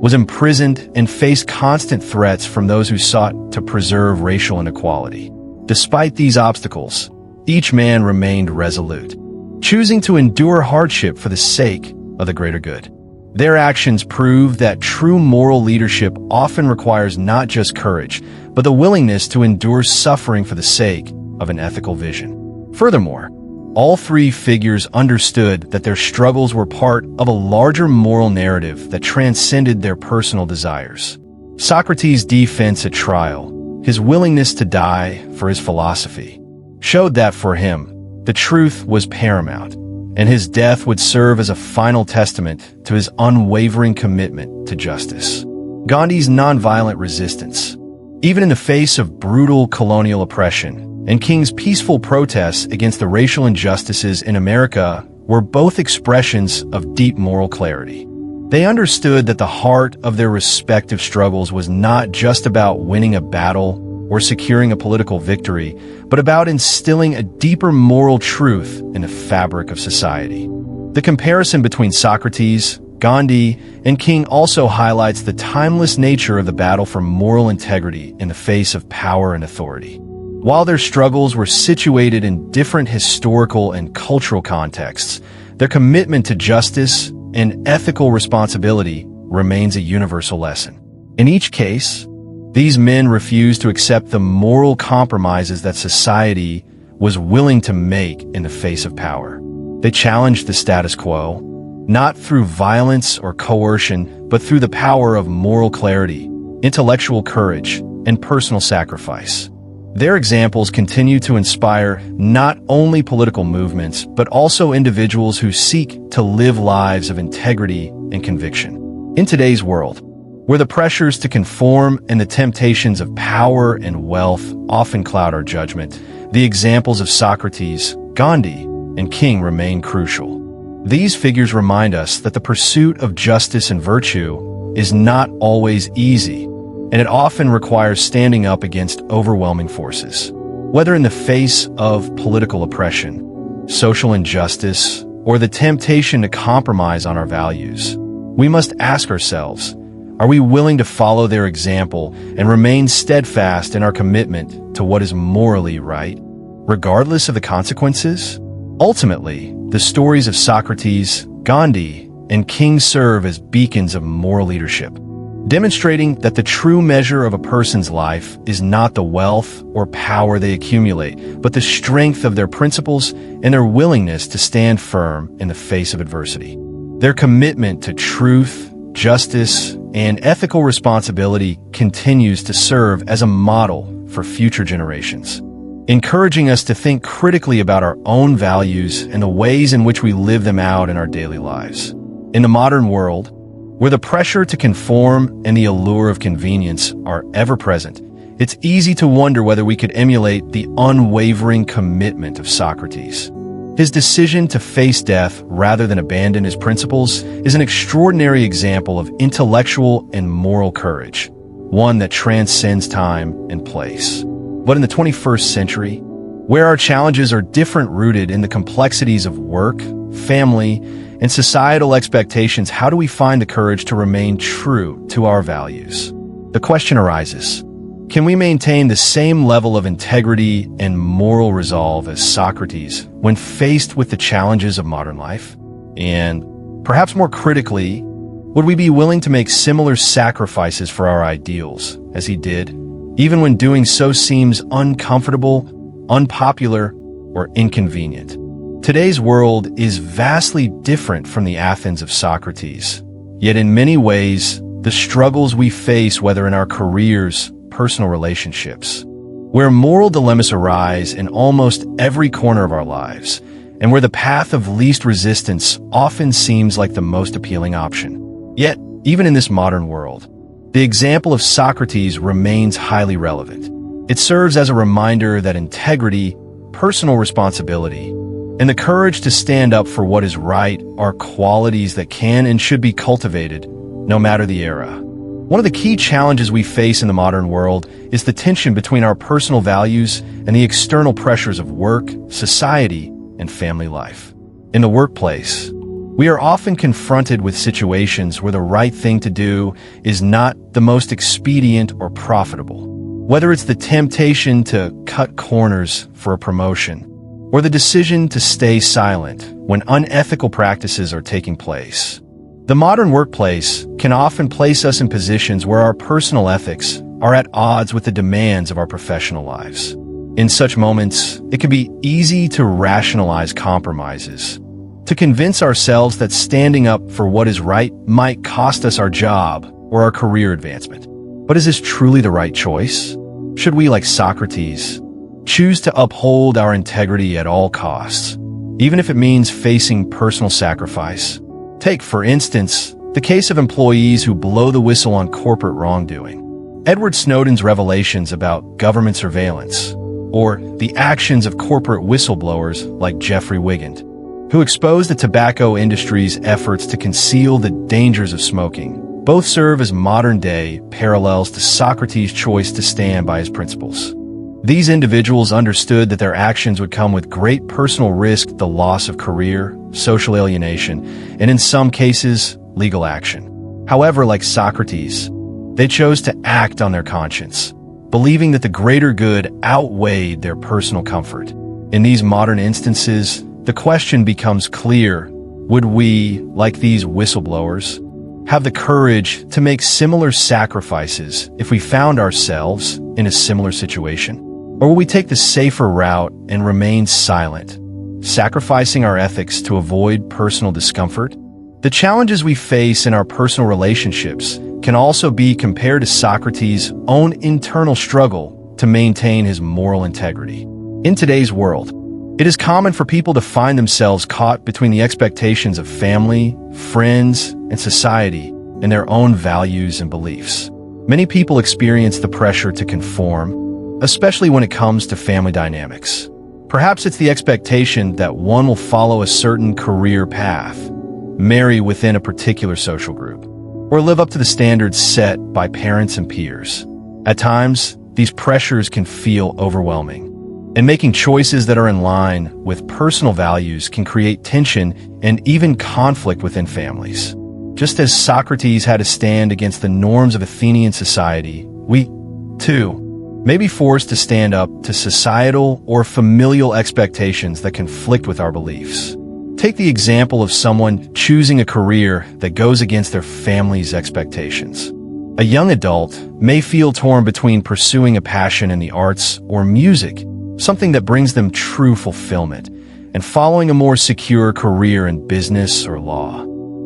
was imprisoned and faced constant threats from those who sought to preserve racial inequality. Despite these obstacles, each man remained resolute, choosing to endure hardship for the sake of the greater good. Their actions prove that true moral leadership often requires not just courage, but the willingness to endure suffering for the sake of an ethical vision. Furthermore, all three figures understood that their struggles were part of a larger moral narrative that transcended their personal desires. Socrates' defense at trial, his willingness to die for his philosophy, showed that for him, the truth was paramount, and his death would serve as a final testament to his unwavering commitment to justice. Gandhi's nonviolent resistance, even in the face of brutal colonial oppression, and King's peaceful protests against the racial injustices in America were both expressions of deep moral clarity. They understood that the heart of their respective struggles was not just about winning a battle or securing a political victory, but about instilling a deeper moral truth in the fabric of society. The comparison between Socrates, Gandhi, and King also highlights the timeless nature of the battle for moral integrity in the face of power and authority. While their struggles were situated in different historical and cultural contexts, their commitment to justice and ethical responsibility remains a universal lesson. In each case, these men refused to accept the moral compromises that society was willing to make in the face of power. They challenged the status quo, not through violence or coercion, but through the power of moral clarity, intellectual courage, and personal sacrifice. Their examples continue to inspire not only political movements, but also individuals who seek to live lives of integrity and conviction. In today's world, where the pressures to conform and the temptations of power and wealth often cloud our judgment, the examples of Socrates, Gandhi, and King remain crucial. These figures remind us that the pursuit of justice and virtue is not always easy, and it often requires standing up against overwhelming forces. Whether in the face of political oppression, social injustice, or the temptation to compromise on our values, we must ask ourselves, are we willing to follow their example and remain steadfast in our commitment to what is morally right, regardless of the consequences? Ultimately, the stories of Socrates, Gandhi, and kings serve as beacons of moral leadership, demonstrating that the true measure of a person's life is not the wealth or power they accumulate, but the strength of their principles and their willingness to stand firm in the face of adversity. Their commitment to truth, justice, and ethical responsibility continues to serve as a model for future generations, encouraging us to think critically about our own values and the ways in which we live them out in our daily lives. In the modern world, where the pressure to conform and the allure of convenience are ever present, it's easy to wonder whether we could emulate the unwavering commitment of Socrates. His decision to face death rather than abandon his principles is an extraordinary example of intellectual and moral courage, one that transcends time and place. But in the 21st century, where our challenges are different, rooted in the complexities of work, family, and societal expectations, how do we find the courage to remain true to our values? The question arises, can we maintain the same level of integrity and moral resolve as Socrates when faced with the challenges of modern life? And perhaps more critically, would we be willing to make similar sacrifices for our ideals as he did, even when doing so seems uncomfortable, unpopular, or inconvenient? Today's world is vastly different from the Athens of Socrates, yet in many ways, the struggles we face, whether in our careers, personal relationships, where moral dilemmas arise in almost every corner of our lives, and where the path of least resistance often seems like the most appealing option. Yet, even in this modern world, the example of Socrates remains highly relevant. It serves as a reminder that integrity, personal responsibility, and the courage to stand up for what is right are qualities that can and should be cultivated, no matter the era. One of the key challenges we face in the modern world is the tension between our personal values and the external pressures of work, society, and family life. In the workplace, we are often confronted with situations where the right thing to do is not the most expedient or profitable. Whether it's the temptation to cut corners for a promotion, or the decision to stay silent when unethical practices are taking place. The modern workplace can often place us in positions where our personal ethics are at odds with the demands of our professional lives. In such moments, it can be easy to rationalize compromises, to convince ourselves that standing up for what is right might cost us our job or our career advancement. But is this truly the right choice? Should we, like Socrates, choose to uphold our integrity at all costs, even if it means facing personal sacrifice? Take, for instance, the case of employees who blow the whistle on corporate wrongdoing, Edward Snowden's revelations about government surveillance, or the actions of corporate whistleblowers like Jeffrey Wigand, who exposed the tobacco industry's efforts to conceal the dangers of smoking. Both serve as modern-day parallels to Socrates' choice to stand by his principles. These individuals understood that their actions would come with great personal risk, the loss of career, social alienation, and in some cases, legal action. However, like Socrates, they chose to act on their conscience, believing that the greater good outweighed their personal comfort. In these modern instances, the question becomes clear: would we, like these whistleblowers, have the courage to make similar sacrifices if we found ourselves in a similar situation? Or will we take the safer route and remain silent, sacrificing our ethics to avoid personal discomfort? The challenges we face in our personal relationships can also be compared to Socrates' own internal struggle to maintain his moral integrity. In today's world, it is common for people to find themselves caught between the expectations of family, friends, and society and their own values and beliefs. Many people experience the pressure to conform, especially when it comes to family dynamics. Perhaps it's the expectation that one will follow a certain career path, marry within a particular social group, or live up to the standards set by parents and peers. At times, these pressures can feel overwhelming, and making choices that are in line with personal values can create tension and even conflict within families. Just as Socrates had to stand against the norms of Athenian society, we, too, may be forced to stand up to societal or familial expectations that conflict with our beliefs. Take the example of someone choosing a career that goes against their family's expectations. A young adult may feel torn between pursuing a passion in the arts or music, something that brings them true fulfillment, and following a more secure career in business or law,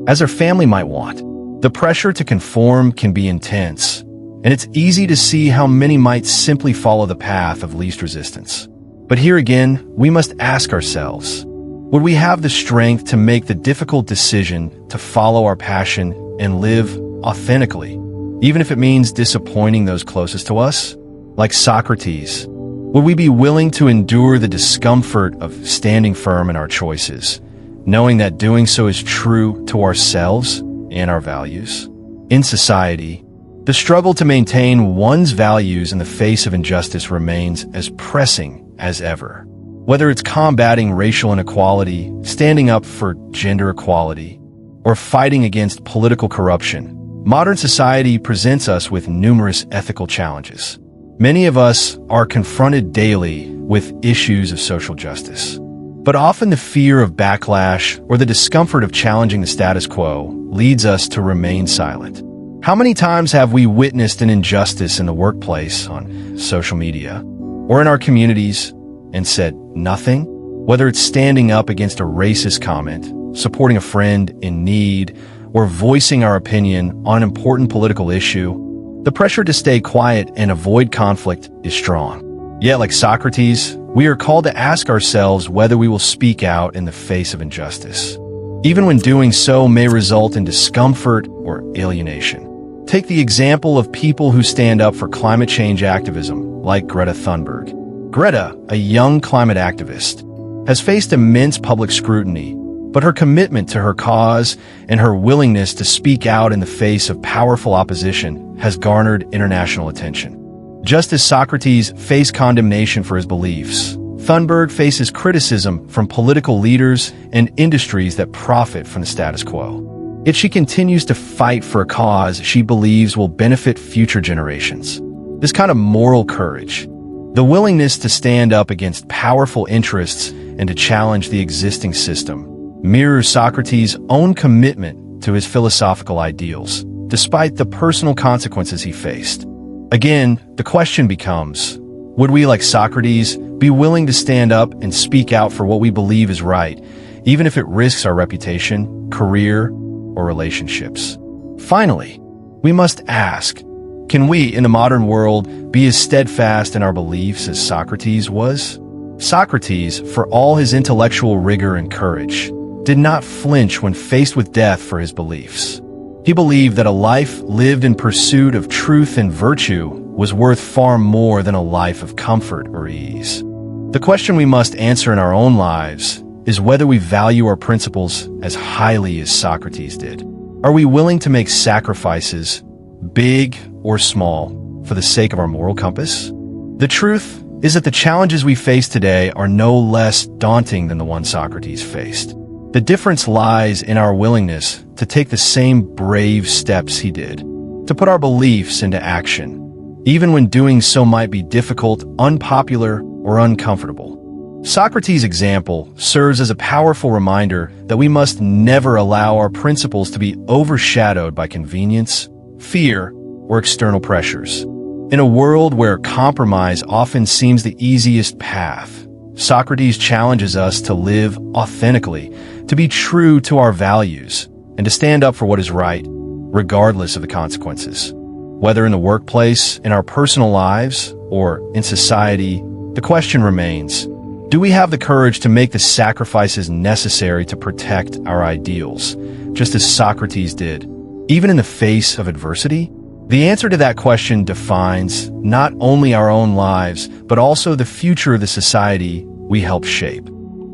as their family might want. The pressure to conform can be intense, and it's easy to see how many might simply follow the path of least resistance. But here again, we must ask ourselves, would we have the strength to make the difficult decision to follow our passion and live authentically, even if it means disappointing those closest to us? Like Socrates, would we be willing to endure the discomfort of standing firm in our choices, knowing that doing so is true to ourselves and our values? In society, the struggle to maintain one's values in the face of injustice remains as pressing as ever. Whether it's combating racial inequality, standing up for gender equality, or fighting against political corruption, modern society presents us with numerous ethical challenges. Many of us are confronted daily with issues of social justice, but often the fear of backlash or the discomfort of challenging the status quo leads us to remain silent. How many times have we witnessed an injustice in the workplace, on social media, or in our communities, and said nothing? Whether it's standing up against a racist comment, supporting a friend in need, or voicing our opinion on an important political issue, the pressure to stay quiet and avoid conflict is strong. Yet, like Socrates, we are called to ask ourselves whether we will speak out in the face of injustice, even when doing so may result in discomfort or alienation. Take the example of people who stand up for climate change activism, like Greta Thunberg. Greta, a young climate activist, has faced immense public scrutiny, but her commitment to her cause and her willingness to speak out in the face of powerful opposition has garnered international attention. Just as Socrates faced condemnation for his beliefs, Thunberg faces criticism from political leaders and industries that profit from the status quo. Yet she continues to fight for a cause she believes will benefit future generations. This kind of moral courage, the willingness to stand up against powerful interests and to challenge the existing system, mirrors Socrates' own commitment to his philosophical ideals, despite the personal consequences he faced. Again, the question becomes, would we, like Socrates, be willing to stand up and speak out for what we believe is right, even if it risks our reputation, career, or relationships? Finally, we must ask, can we, in the modern world, be as steadfast in our beliefs as Socrates was? Socrates, for all his intellectual rigor and courage, did not flinch when faced with death for his beliefs. He believed that a life lived in pursuit of truth and virtue was worth far more than a life of comfort or ease. The question we must answer in our own lives is whether we value our principles as highly as Socrates did. Are we willing to make sacrifices, big or small, for the sake of our moral compass? The truth is that the challenges we face today are no less daunting than the ones Socrates faced. The difference lies in our willingness to take the same brave steps he did, to put our beliefs into action, even when doing so might be difficult, unpopular, or uncomfortable. Socrates' example serves as a powerful reminder that we must never allow our principles to be overshadowed by convenience, fear, or external pressures. In a world where compromise often seems the easiest path, Socrates challenges us to live authentically, to be true to our values, and to stand up for what is right, regardless of the consequences. Whether in the workplace, in our personal lives, or in society, the question remains, do we have the courage to make the sacrifices necessary to protect our ideals, just as Socrates did, even in the face of adversity? The answer to that question defines not only our own lives, but also the future of the society we help shape.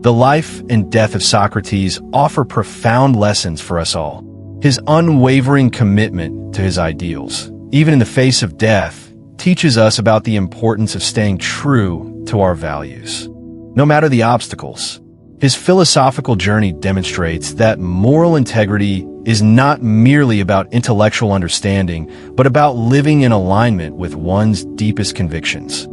The life and death of Socrates offer profound lessons for us all. His unwavering commitment to his ideals, even in the face of death, teaches us about the importance of staying true to our values, no matter the obstacles. His philosophical journey demonstrates that moral integrity is not merely about intellectual understanding, but about living in alignment with one's deepest convictions,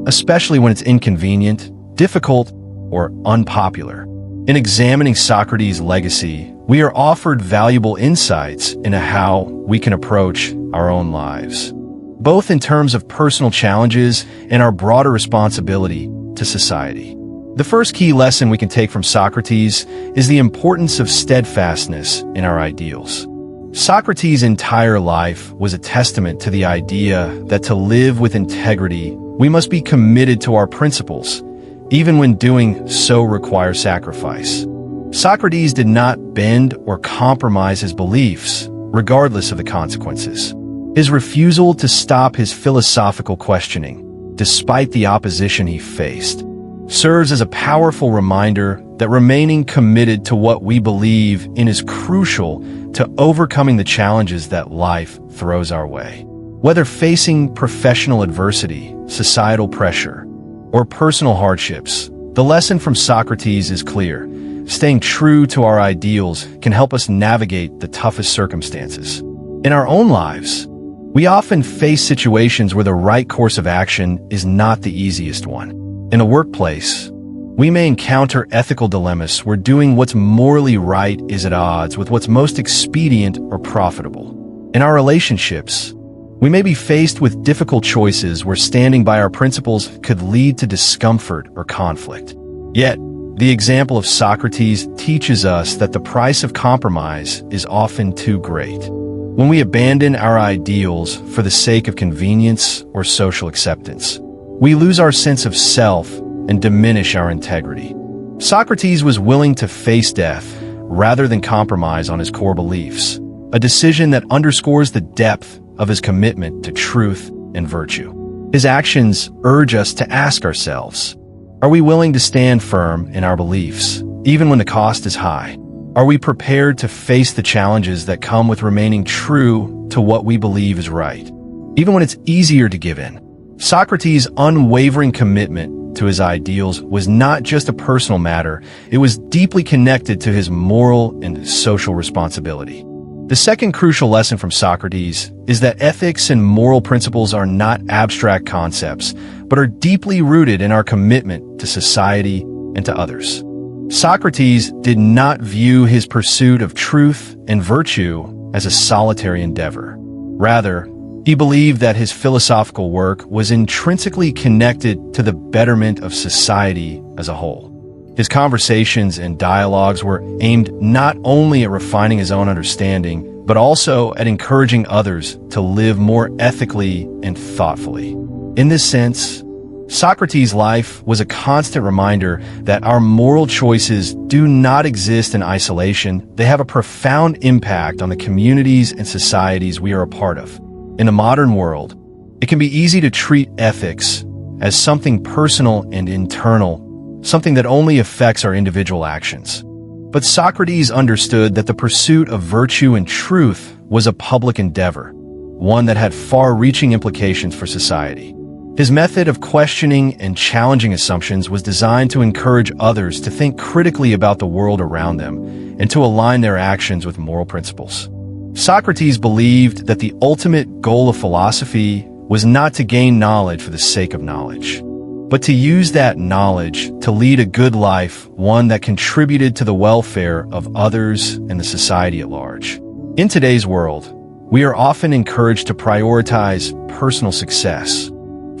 especially when it's inconvenient, difficult, or unpopular. In examining Socrates' legacy, we are offered valuable insights into how we can approach our own lives, both in terms of personal challenges and our broader responsibility to society. The first key lesson we can take from Socrates is the importance of steadfastness in our ideals. Socrates' entire life was a testament to the idea that to live with integrity, we must be committed to our principles, even when doing so requires sacrifice. Socrates did not bend or compromise his beliefs, regardless of the consequences. His refusal to stop his philosophical questioning, despite the opposition he faced, serves as a powerful reminder that remaining committed to what we believe in is crucial to overcoming the challenges that life throws our way. Whether facing professional adversity, societal pressure, or personal hardships, the lesson from Socrates is clear. Staying true to our ideals can help us navigate the toughest circumstances. In our own lives, we often face situations where the right course of action is not the easiest one. In a workplace, we may encounter ethical dilemmas where doing what's morally right is at odds with what's most expedient or profitable. In our relationships, we may be faced with difficult choices where standing by our principles could lead to discomfort or conflict. Yet, the example of Socrates teaches us that the price of compromise is often too great. When we abandon our ideals for the sake of convenience or social acceptance, we lose our sense of self and diminish our integrity. Socrates was willing to face death rather than compromise on his core beliefs, a decision that underscores the depth of his commitment to truth and virtue. His actions urge us to ask ourselves, are we willing to stand firm in our beliefs, even when the cost is high? Are we prepared to face the challenges that come with remaining true to what we believe is right, even when it's easier to give in? Socrates' unwavering commitment to his ideals was not just a personal matter, it was deeply connected to his moral and social responsibility. The second crucial lesson from Socrates is that ethics and moral principles are not abstract concepts, but are deeply rooted in our commitment to society and to others. Socrates did not view his pursuit of truth and virtue as a solitary endeavor. Rather, he believed that his philosophical work was intrinsically connected to the betterment of society as a whole. His conversations and dialogues were aimed not only at refining his own understanding, but also at encouraging others to live more ethically and thoughtfully. In this sense, Socrates' life was a constant reminder that our moral choices do not exist in isolation. They have a profound impact on the communities and societies we are a part of. In the modern world, it can be easy to treat ethics as something personal and internal, something that only affects our individual actions. But Socrates understood that the pursuit of virtue and truth was a public endeavor, one that had far-reaching implications for society. His method of questioning and challenging assumptions was designed to encourage others to think critically about the world around them and to align their actions with moral principles. Socrates believed that the ultimate goal of philosophy was not to gain knowledge for the sake of knowledge, but to use that knowledge to lead a good life, one that contributed to the welfare of others and the society at large. In today's world, we are often encouraged to prioritize personal success,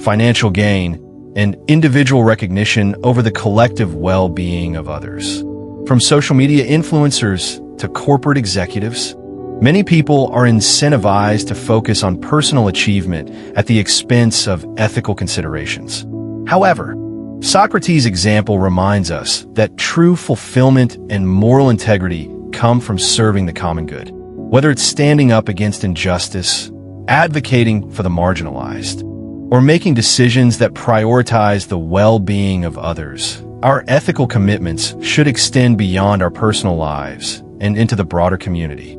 financial gain, and individual recognition over the collective well-being of others. From social media influencers to corporate executives, many people are incentivized to focus on personal achievement at the expense of ethical considerations. However, Socrates' example reminds us that true fulfillment and moral integrity come from serving the common good. Whether it's standing up against injustice, advocating for the marginalized, or making decisions that prioritize the well-being of others, our ethical commitments should extend beyond our personal lives and into the broader community.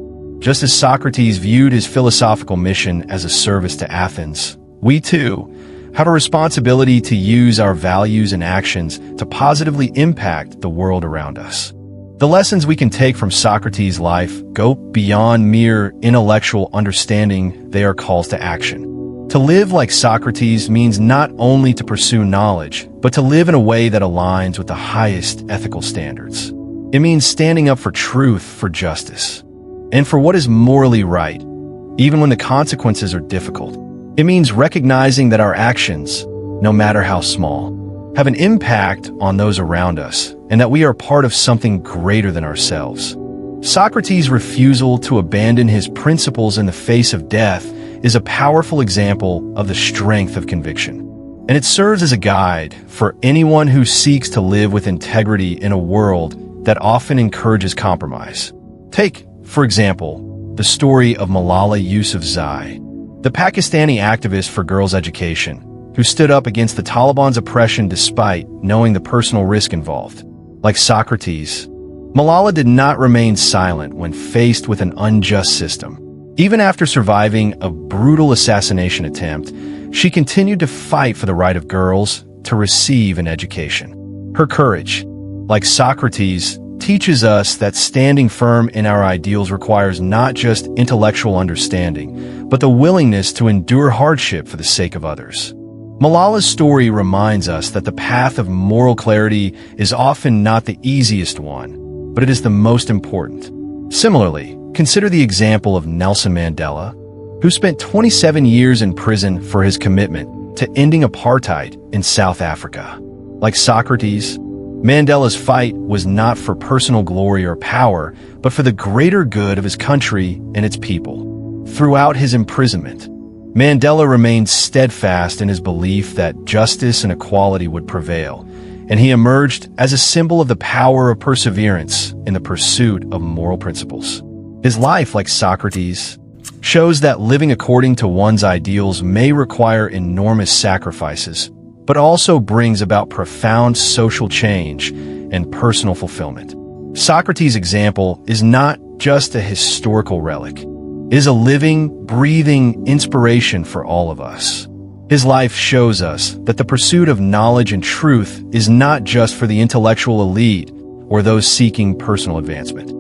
Just as Socrates viewed his philosophical mission as a service to Athens, we too have a responsibility to use our values and actions to positively impact the world around us. The lessons we can take from Socrates' life go beyond mere intellectual understanding. They are calls to action. To live like Socrates means not only to pursue knowledge, but to live in a way that aligns with the highest ethical standards. It means standing up for truth, for justice, and for what is morally right, even when the consequences are difficult. It means recognizing that our actions, no matter how small, have an impact on those around us, and that we are part of something greater than ourselves. Socrates' refusal to abandon his principles in the face of death is a powerful example of the strength of conviction. And it serves as a guide for anyone who seeks to live with integrity in a world that often encourages compromise. Take, for example, the story of Malala Yousafzai, the Pakistani activist for girls' education, who stood up against the Taliban's oppression despite knowing the personal risk involved. Like Socrates, Malala did not remain silent when faced with an unjust system. Even after surviving a brutal assassination attempt, she continued to fight for the right of girls to receive an education. Her courage, like Socrates, teaches us that standing firm in our ideals requires not just intellectual understanding, but the willingness to endure hardship for the sake of others. Malala's story reminds us that the path of moral clarity is often not the easiest one, but it is the most important. Similarly, consider the example of Nelson Mandela, who spent 27 years in prison for his commitment to ending apartheid in South Africa. Like Socrates, Mandela's fight was not for personal glory or power, but for the greater good of his country and its people. Throughout his imprisonment, Mandela remained steadfast in his belief that justice and equality would prevail, and he emerged as a symbol of the power of perseverance in the pursuit of moral principles. His life, like Socrates, shows that living according to one's ideals may require enormous sacrifices, but also brings about profound social change and personal fulfillment. Socrates' example is not just a historical relic. It is a living, breathing inspiration for all of us. His life shows us that the pursuit of knowledge and truth is not just for the intellectual elite or those seeking personal advancement.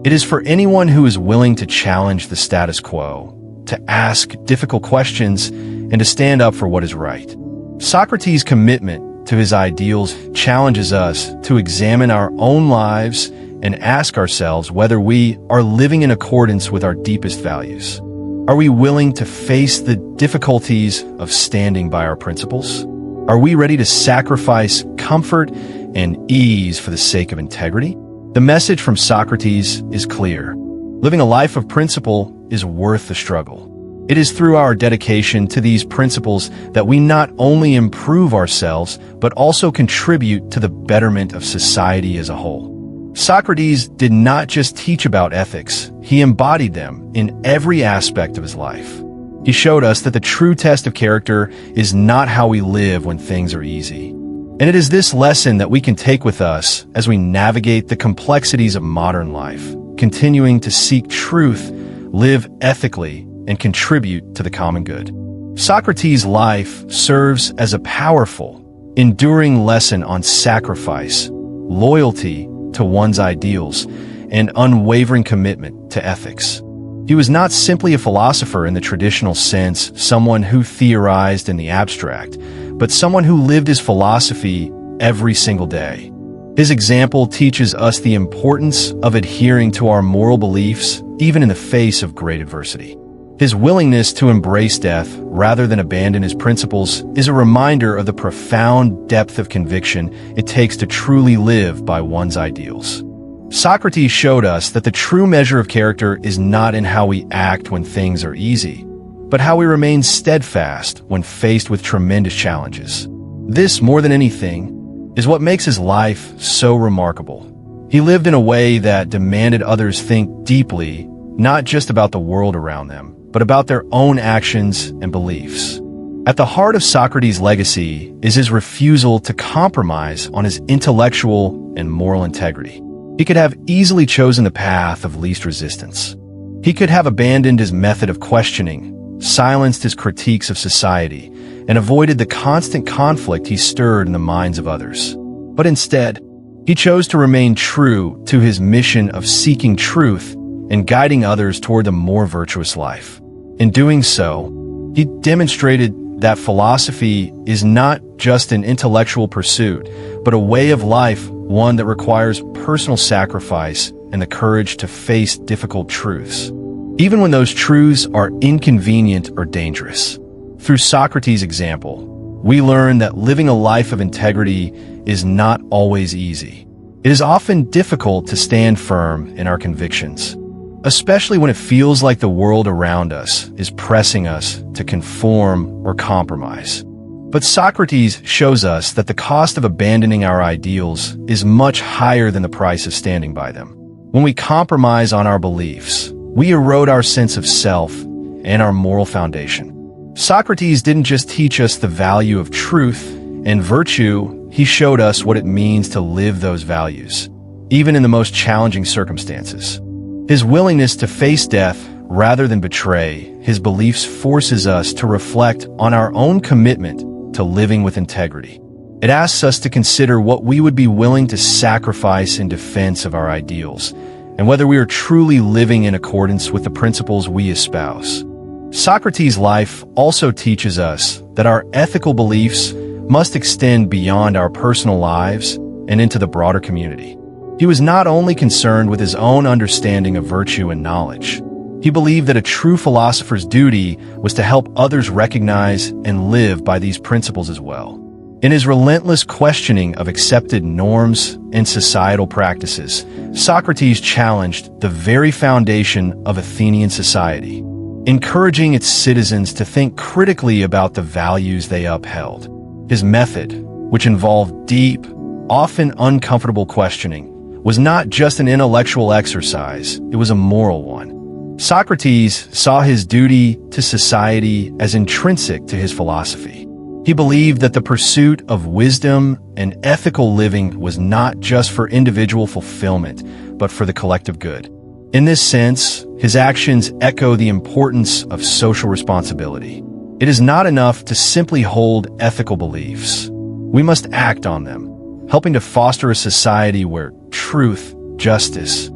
It is for anyone who is willing to challenge the status quo, to ask difficult questions, and to stand up for what is right. Socrates' commitment to his ideals challenges us to examine our own lives and ask ourselves whether we are living in accordance with our deepest values. Are we willing to face the difficulties of standing by our principles? Are we ready to sacrifice comfort and ease for the sake of integrity? The message from Socrates is clear. Living a life of principle is worth the struggle. It is through our dedication to these principles that we not only improve ourselves, but also contribute to the betterment of society as a whole. Socrates did not just teach about ethics, he embodied them in every aspect of his life. He showed us that the true test of character is not how we live when things are easy. And it is this lesson that we can take with us as we navigate the complexities of modern life, continuing to seek truth, live ethically, and contribute to the common good. Socrates' life serves as a powerful, enduring lesson on sacrifice, loyalty to one's ideals, and unwavering commitment to ethics. He was not simply a philosopher in the traditional sense, someone who theorized in the abstract, but someone who lived his philosophy every single day. His example teaches us the importance of adhering to our moral beliefs, even in the face of great adversity. His willingness to embrace death rather than abandon his principles is a reminder of the profound depth of conviction it takes to truly live by one's ideals. Socrates showed us that the true measure of character is not in how we act when things are easy, but how we remain steadfast when faced with tremendous challenges. This, more than anything, is what makes his life so remarkable. He lived in a way that demanded others think deeply, not just about the world around them, but about their own actions and beliefs. At the heart of Socrates' legacy is his refusal to compromise on his intellectual and moral integrity. He could have easily chosen the path of least resistance. He could have abandoned his method of questioning, silenced his critiques of society, and avoided the constant conflict he stirred in the minds of others. But instead, he chose to remain true to his mission of seeking truth and guiding others toward a more virtuous life. In doing so, he demonstrated that philosophy is not just an intellectual pursuit, but a way of life, one that requires personal sacrifice and the courage to face difficult truths, even when those truths are inconvenient or dangerous. Through Socrates' example, we learn that living a life of integrity is not always easy. It is often difficult to stand firm in our convictions, especially when it feels like the world around us is pressing us to conform or compromise. But Socrates shows us that the cost of abandoning our ideals is much higher than the price of standing by them. When we compromise on our beliefs, we erode our sense of self and our moral foundation. Socrates didn't just teach us the value of truth and virtue, he showed us what it means to live those values, even in the most challenging circumstances. His willingness to face death rather than betray his beliefs forces us to reflect on our own commitment to living with integrity. It asks us to consider what we would be willing to sacrifice in defense of our ideals, and whether we are truly living in accordance with the principles we espouse. Socrates' life also teaches us that our ethical beliefs must extend beyond our personal lives and into the broader community. He was not only concerned with his own understanding of virtue and knowledge. He believed that a true philosopher's duty was to help others recognize and live by these principles as well. In his relentless questioning of accepted norms and societal practices, Socrates challenged the very foundation of Athenian society, encouraging its citizens to think critically about the values they upheld. His method, which involved deep, often uncomfortable questioning, was not just an intellectual exercise, it was a moral one. Socrates saw his duty to society as intrinsic to his philosophy. He believed that the pursuit of wisdom and ethical living was not just for individual fulfillment, but for the collective good. In this sense, his actions echo the importance of social responsibility. It is not enough to simply hold ethical beliefs. We must act on them, helping to foster a society where truth, justice,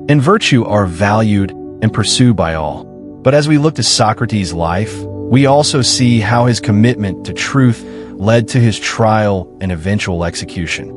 and virtue are valued and pursued by all. But as we look to Socrates' life, we also see how his commitment to truth led to his trial and eventual execution.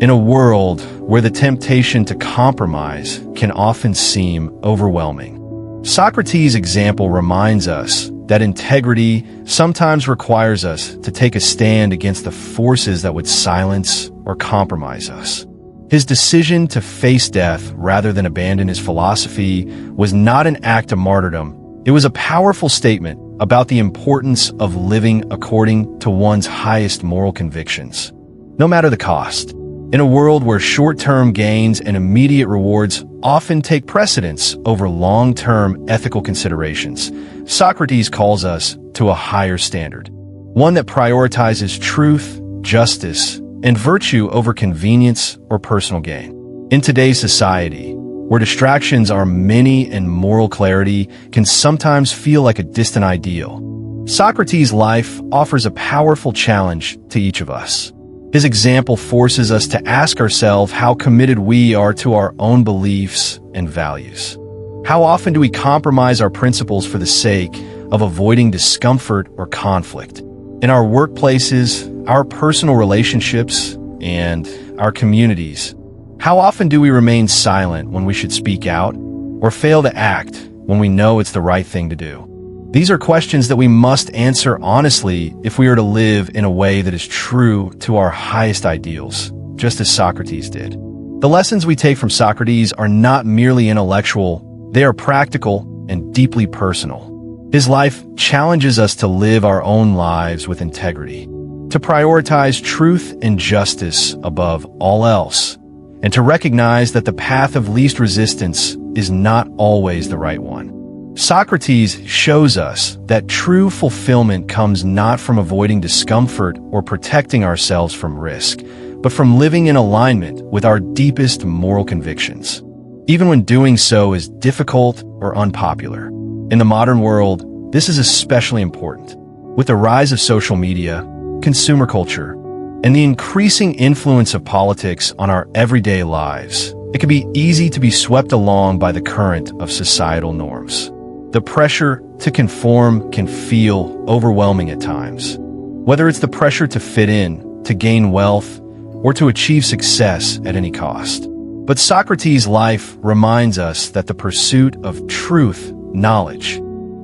In a world where the temptation to compromise can often seem overwhelming, Socrates' example reminds us that integrity sometimes requires us to take a stand against the forces that would silence or compromise us. His decision to face death rather than abandon his philosophy was not an act of martyrdom. It was a powerful statement about the importance of living according to one's highest moral convictions, no matter the cost. In a world where short-term gains and immediate rewards often take precedence over long-term ethical considerations, Socrates calls us to a higher standard, one that prioritizes truth, justice, and virtue over convenience or personal gain. In today's society, where distractions are many and moral clarity can sometimes feel like a distant ideal, Socrates' life offers a powerful challenge to each of us. His example forces us to ask ourselves how committed we are to our own beliefs and values. How often do we compromise our principles for the sake of avoiding discomfort or conflict? In our workplaces, our personal relationships, and our communities, how often do we remain silent when we should speak out, or fail to act when we know it's the right thing to do? These are questions that we must answer honestly if we are to live in a way that is true to our highest ideals, just as Socrates did. The lessons we take from Socrates are not merely intellectual, they are practical and deeply personal. His life challenges us to live our own lives with integrity, to prioritize truth and justice above all else, and to recognize that the path of least resistance is not always the right one. Socrates shows us that true fulfillment comes not from avoiding discomfort or protecting ourselves from risk, but from living in alignment with our deepest moral convictions. even when doing so is difficult or unpopular. In the modern world, this is especially important. With the rise of social media, consumer culture, and the increasing influence of politics on our everyday lives, it can be easy to be swept along by the current of societal norms. The pressure to conform can feel overwhelming at times. Whether it's the pressure to fit in, to gain wealth, or to achieve success at any cost. But Socrates' life reminds us that the pursuit of truth, knowledge,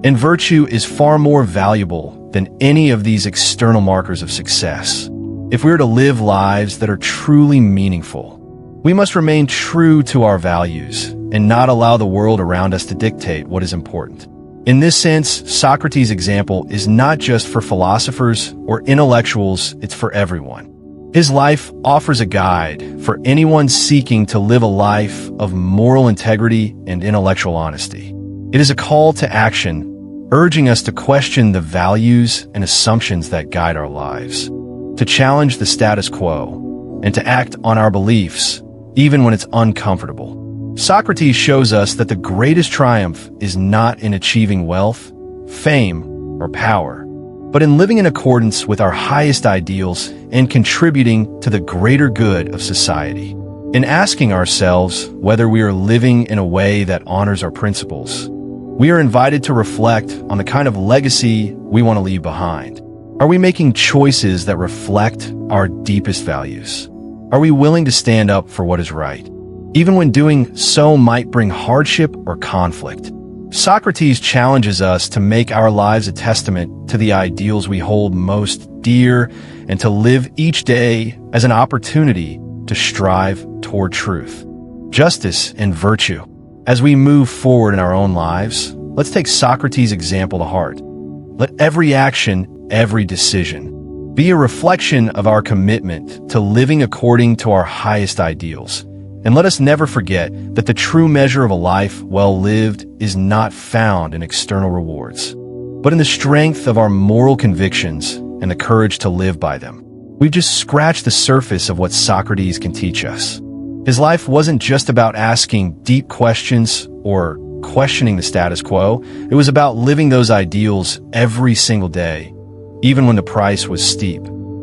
and virtue is far more valuable than any of these external markers of success. If we are to live lives that are truly meaningful, we must remain true to our values and not allow the world around us to dictate what is important. In this sense, Socrates' example is not just for philosophers or intellectuals, it's for everyone. His life offers a guide for anyone seeking to live a life of moral integrity and intellectual honesty. It is a call to action, urging us to question the values and assumptions that guide our lives, to challenge the status quo, and to act on our beliefs, even when it's uncomfortable. Socrates shows us that the greatest triumph is not in achieving wealth, fame, or power, but in living in accordance with our highest ideals and contributing to the greater good of society. In asking ourselves whether we are living in a way that honors our principles, we are invited to reflect on the kind of legacy we want to leave behind. Are we making choices that reflect our deepest values? Are we willing to stand up for what is right, even when doing so might bring hardship or conflict? Socrates challenges us to make our lives a testament to the ideals we hold most dear and to live each day as an opportunity to strive toward truth, justice, and virtue. As we move forward in our own lives, let's take Socrates' example to heart. Let every action, every decision, be a reflection of our commitment to living according to our highest ideals. And let us never forget that the true measure of a life well lived is not found in external rewards, but in the strength of our moral convictions and the courage to live by them. We've just scratched the surface of what Socrates can teach us. His life wasn't just about asking deep questions or questioning the status quo. It was about living those ideals every single day, even when the price was steep.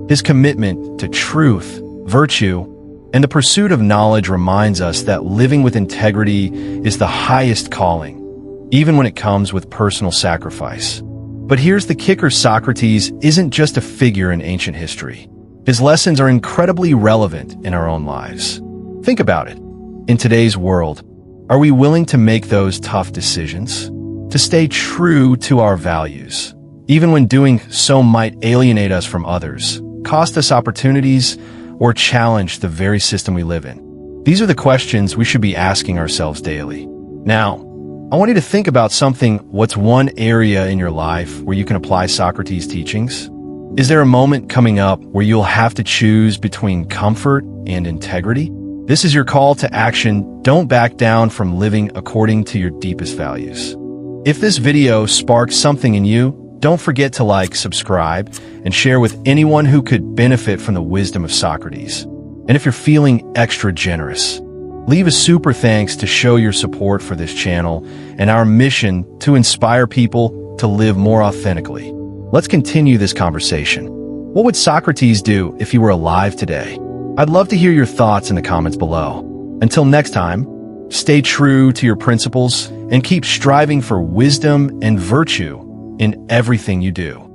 His commitment to truth, virtue, and the pursuit of knowledge reminds us that living with integrity is the highest calling, even when it comes with personal sacrifice. But here's the kicker: Socrates isn't just a figure in ancient history. His lessons are incredibly relevant in our own lives. Think about it. In today's world, are we willing to make those tough decisions? To stay true to our values, even when doing so might alienate us from others, cost us opportunities, or challenge the very system we live in? These are the questions we should be asking ourselves daily. Now, I want you to think about something. What's one area in your life where you can apply Socrates' teachings? Is there a moment coming up where you'll have to choose between comfort and integrity? This is your call to action. Don't back down from living according to your deepest values. If this video sparks something in you, don't forget to like, subscribe, and share with anyone who could benefit from the wisdom of Socrates. And if you're feeling extra generous, leave a super thanks to show your support for this channel and our mission to inspire people to live more authentically. Let's continue this conversation. What would Socrates do if he were alive today? I'd love to hear your thoughts in the comments below. Until next time, stay true to your principles and keep striving for wisdom and virtue in everything you do.